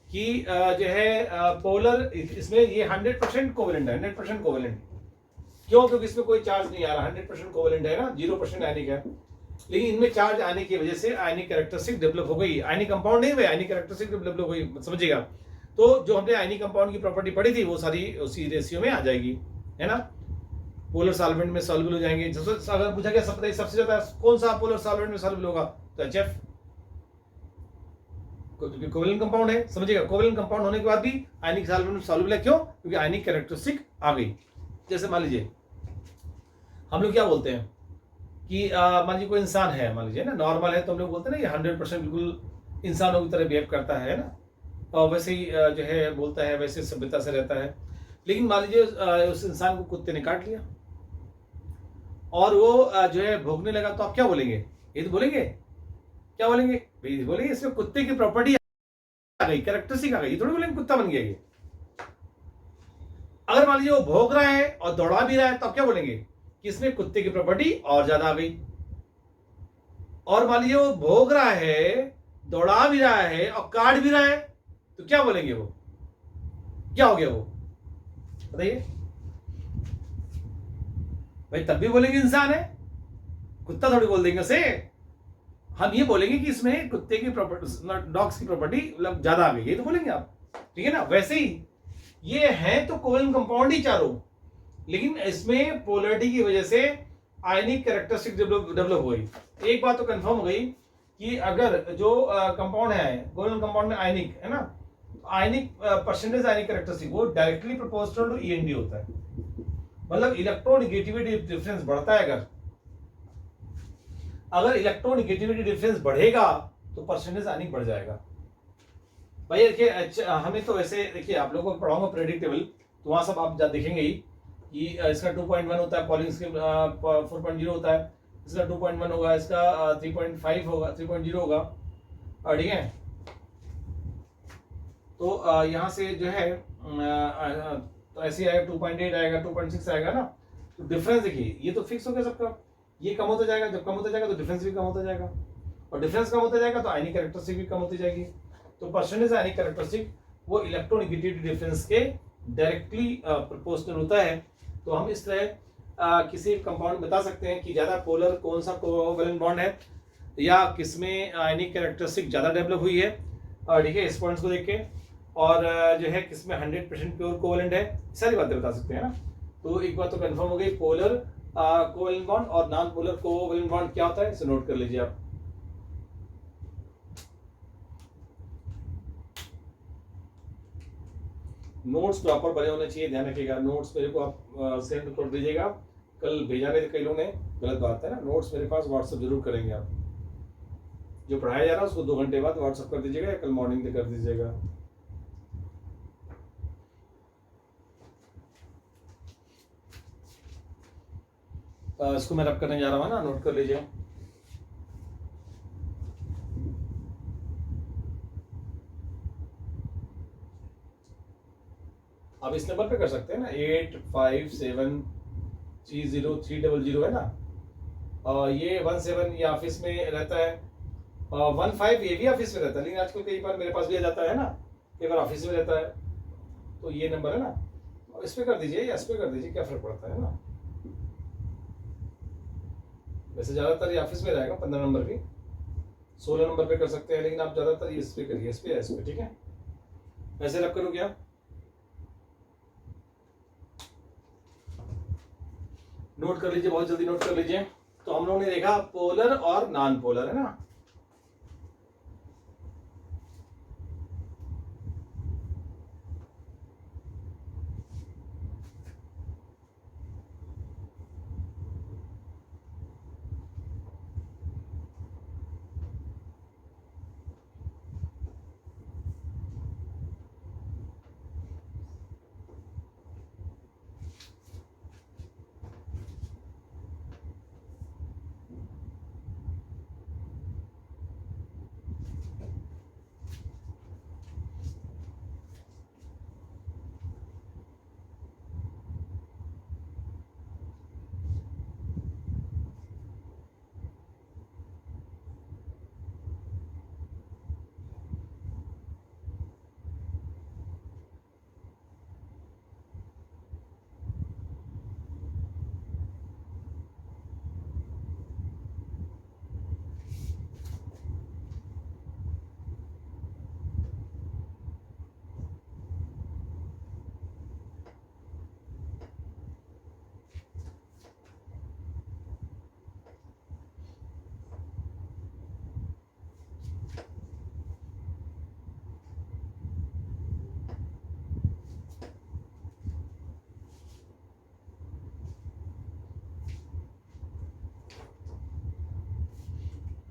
कि जो है पोलर, इसमें ये 100% कोवेलेंट है, 100% कोवेलेंट। क्यों? क्योंकि इसमें कोई चार्ज नहीं आ रहा, 100% कोवेलेंट है ना, 0% आयनिक है। लेकिन इनमें चार्ज आने की वजह से आयनिक कैरेक्टरिस्टिक डेवलप हो गई, आयनिक कंपाउंड नहीं हुए, आयनिक कैरेक्टरिस्टिक डेवलप हो गई, समझिएगा। तो जो हमने आयनिक कंपाउंड की प्रॉपर्टी पढ़ी थी वो सारी उसी रेशियो में आ जाएगी, है ना। पोलर सॉल्वेंट में सॉल्युबल हो जाएंगे। जैसे अगर पूछा गया सबसे ज्यादा कौन सा पोलर सॉल्वेंट में सॉल्युबल होगा, तो HF, क्योंकि कोवेलेंट कंपाउंड है, समझिएगा। कोवेलेंट कंपाउंड होने के बाद भी आयनिक सॉल्वेंट में सॉल्युबल है, क्यों? क्योंकि आयनिक कैरेक्टरिस्टिक आ गई। जैसे मान लीजिए हम लोग क्या बोलते हैं कि मान लीजिए कोई इंसान है, मान लीजिए ना नॉर्मल है, तो हम लोग बोलते हैं ना ये 100% बिल्कुल इंसानों की तरह बिहेव करता है ना, और वैसे ही जो है बोलता है, वैसे सभ्यता से रहता है। लेकिन मान लीजिए उस इंसान को कुत्ते ने काट लिया और वो जो है भोगने लगा, तो आप क्या बोलेंगे? ये तो बोलेंगे, क्या बोलेंगे भाई? बोलेंगे इसमें कुत्ते की प्रॉपर्टी आ गई, कैरेक्टरिस्टिक आ गई, ये थोड़ी बोलेंगे कुत्ता बन गया ये। अगर मान लीजिए वो भोग रहा है और दौड़ा भी रहा है, तो आप क्या बोलेंगे कि इसमें कुत्ते की प्रॉपर्टी और ज्यादा आ गई। और मान लीजिए वो भोग रहा है, दौड़ा भी रहा है और काट भी रहा है, तो क्या बोलेंगे? वो क्या हो गया? वो बताइए भाई, तब भी बोलेंगे इंसान है, कुत्ता थोड़ी बोल देंगे उसे। हम ये बोलेंगे कि इसमें कुत्ते की प्रॉपर्टी, डॉग्स की प्रॉपर्टी मतलब ज्यादा आ गई, ये तो बोलेंगे आप, ठीक है ना। वैसे ही ये है तो कोवेलेंट कंपाउंड ही चारों, लेकिन इसमें पोलैरिटी की वजह से आयनिक कैरेक्टरिस्टिक डेवलप हो गई। एक बात तो कंफर्म हो गई कि अगर जो कंपाउंड है कोवेलेंट कंपाउंड में आयनिक है ना, आयनिक परसेंटेज आयनिक कैरेक्टरिस्टिक वो डायरेक्टली प्रोपोर्शनल टू END होता है। मतलब इलेक्ट्रोनिगेटिविटी डिफरेंस बढ़ता है, अगर इलेक्ट्रोनिगेटिविटी डिफरेंस बढ़ेगा तो परसेंटेज आयनिक बढ़ जाएगा। भाई देखिए, अच्छा हमें तो वैसे देखिए आप लोगों को पढ़ाऊंगा प्रेडिक्टेबल, तो वहां सब आप देखेंगे ही कि इसका 2.1 होता है, पॉलिंग स्कीम 4.0 होता है, इसका 2.1 होगा, इसका 3.5 होगा, 3.0 होगा, ठीक है। तो यहाँ से जो है तो ऐसे आएगा, 2.8 आएगा, 2.6 आएगा ना। तो डिफरेंस देखिए, ये तो फिक्स हो गया सबका, ये कम होता जाएगा, जब कम होता जाएगा तो डिफरेंस भी कम होता जाएगा, और डिफरेंस कम होता जाएगा तो आयनिक कैरेक्टरिस्टिक भी कम होती जाएगी। तो परसेंटेज आयनिक कैरेक्टरिस्टिक वो इलेक्ट्रोनिगेटिविटी डिफरेंस के डायरेक्टली प्रोपोर्शनल होता है। तो हम इस तरह किसी कंपाउंड बता सकते हैं कि ज्यादा पोलर कौन सा कोवेलेंट बॉन्ड है, या किसमें आयनिक कैरेक्टरिस्टिक ज्यादा डेवलप हुई है, ठीक है, इस पॉइंट्स को देख के। और जो है किसमें 100% प्योर कोवेलेंट है, सारी बातें बता सकते हैं ना। तो एक बात तो कंफर्म हो गई, पोलर कोवेलेंट बॉन्ड और नॉन पोलर कोवेलेंट बॉन्ड क्या होता है, इसे नोट कर लीजिए आप। नोट्स प्रॉपर बने होने चाहिए, ध्यान रखिएगा। नोट्स मेरे को आप सेंड कर दीजिएगा, कल भेजा नहीं कई लोगों ने, गलत बात है ना। नोट्स मेरे पास व्हाट्सएप जरूर करेंगे आप, जो पढ़ाया जा रहा है उसको 2 घंटे बाद व्हाट्सएप कर दीजिएगा, या कल मॉर्निंग में कर दीजिएगा। इसको मैं रब करने जा रहा हूँ ना, नोट कर लीजिए। आप इस नंबर पे कर सकते हैं ना, 85730300 है ना। ये 17 ये ऑफिस में रहता है, 15 ये भी ऑफिस में रहता है, लेकिन आजकल कई बार मेरे पास भी आ जाता है ना, कई बार ऑफिस में रहता है। तो ये नंबर है ना, इस पे कर दीजिए या इस पे कर दीजिए, क्या फर्क पड़ता है ना। वैसे ज्यादातर ये ऑफिस में रहेगा 15 नंबर भी, 16 नंबर पे कर सकते हैं, लेकिन आप ज्यादातर इस पे करिए, इस पे, ठीक है। ऐसे रब करो क्या, नोट कर लीजिए, बहुत जल्दी नोट कर लीजिए। तो हम लोगों ने देखा पोलर और नॉन पोलर, है ना।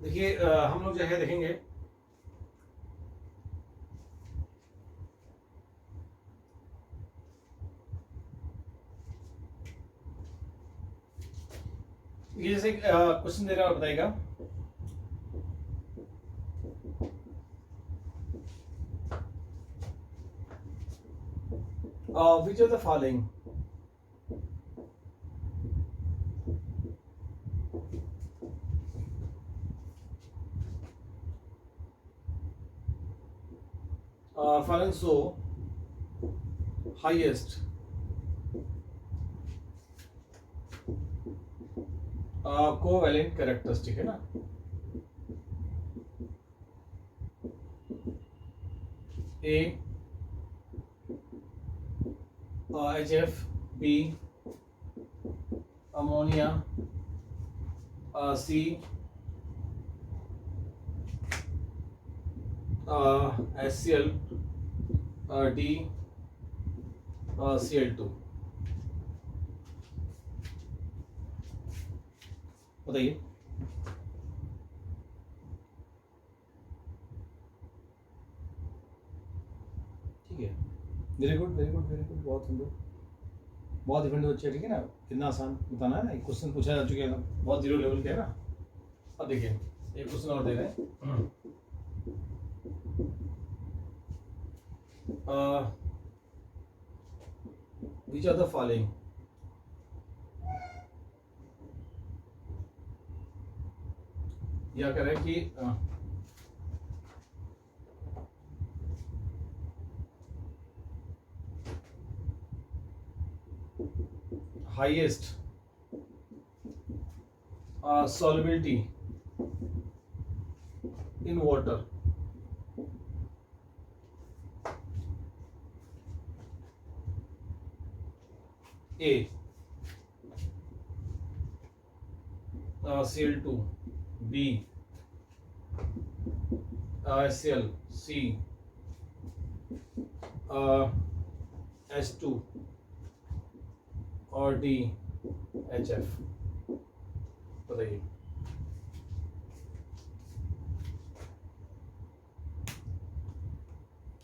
देखिए हम लोग जो है देखेंगे ये जैसे क्वेश्चन दे रहा है, बताएगा which of the following following so highest covalent characteristic है ना, ए HF, B ammonia, C HCl, D Cl2। बताइए। ठीक है, very good very good very good, बहुत सुंदर, बहुत डिफरेंट बच्चे, ठीक है ना। कितना आसान बताना है ना, एक क्वेश्चन पूछा जा चुका है, बहुत जीरो लेवल के है ना। अब देखिए एक क्वेश्चन और दे रहे हैं, which are the following या कह रहे हैं कि highest solubility in water, A Cl2, B HCl, C H2 और D HF। बताइए।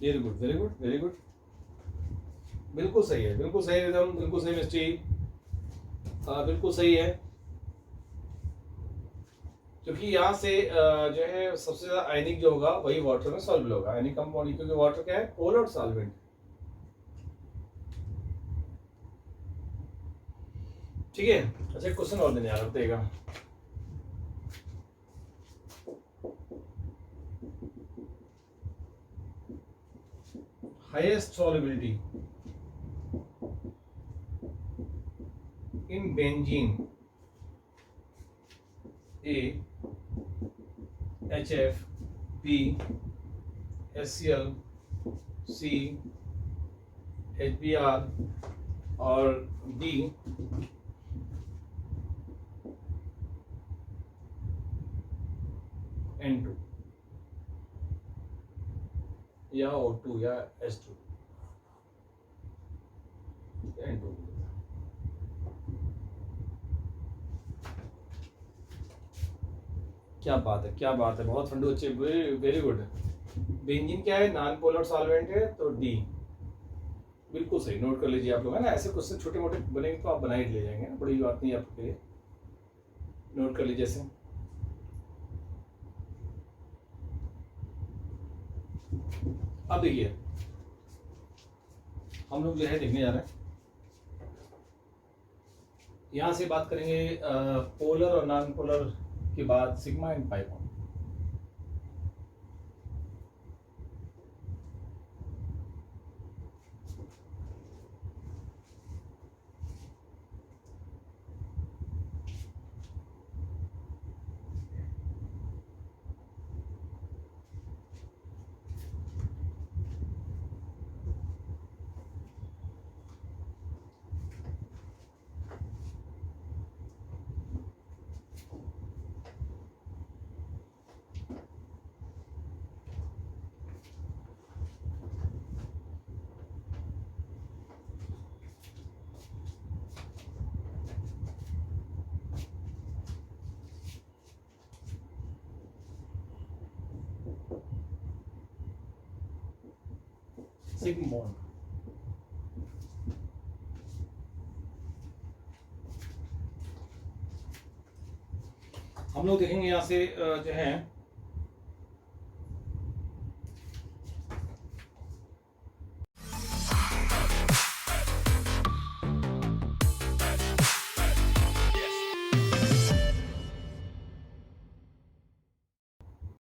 Very good very good very good, बिल्कुल सही है, बिल्कुल सही रिदम, बिल्कुल सही मिस्टी, बिल्कुल सही है। क्योंकि यहाँ से जो है सबसे ज्यादा आयनिक जो होगा वही वाटर में सॉल्युबल होगा, आयनिक कंपाउंड, क्योंकि वाटर क्या है, पोलर सॉल्वेंट। ठीक है, अच्छा क्वेश्चन और देने आ रहा बताइएगा। Highest solubility in benzene, A HF, B HCl, C HBr और D N2 या O2 या H2 N2। क्या बात है, क्या बात है, बहुत फंडू अच्छे, वेरी गुड। बेंजीन क्या है, नॉन पोलर सॉल्वेंट है, तो डी बिल्कुल सही, नोट कर लीजिए आप लोग, है ना। ऐसे क्वेश्चन छोटे मोटे बनेंगे तो आप बना ही ले जाएंगे ना, बड़ी बात नहीं आपके लिए, नोट कर लीजिए ऐसे। अब देखिए हम लोग जो है देखने जा रहे हैं, यहाँ से बात करेंगे पोलर और नॉन पोलर के बाद sigma and pi bond. Sigma bond. हम लोग देखेंगे यहाँ से जो है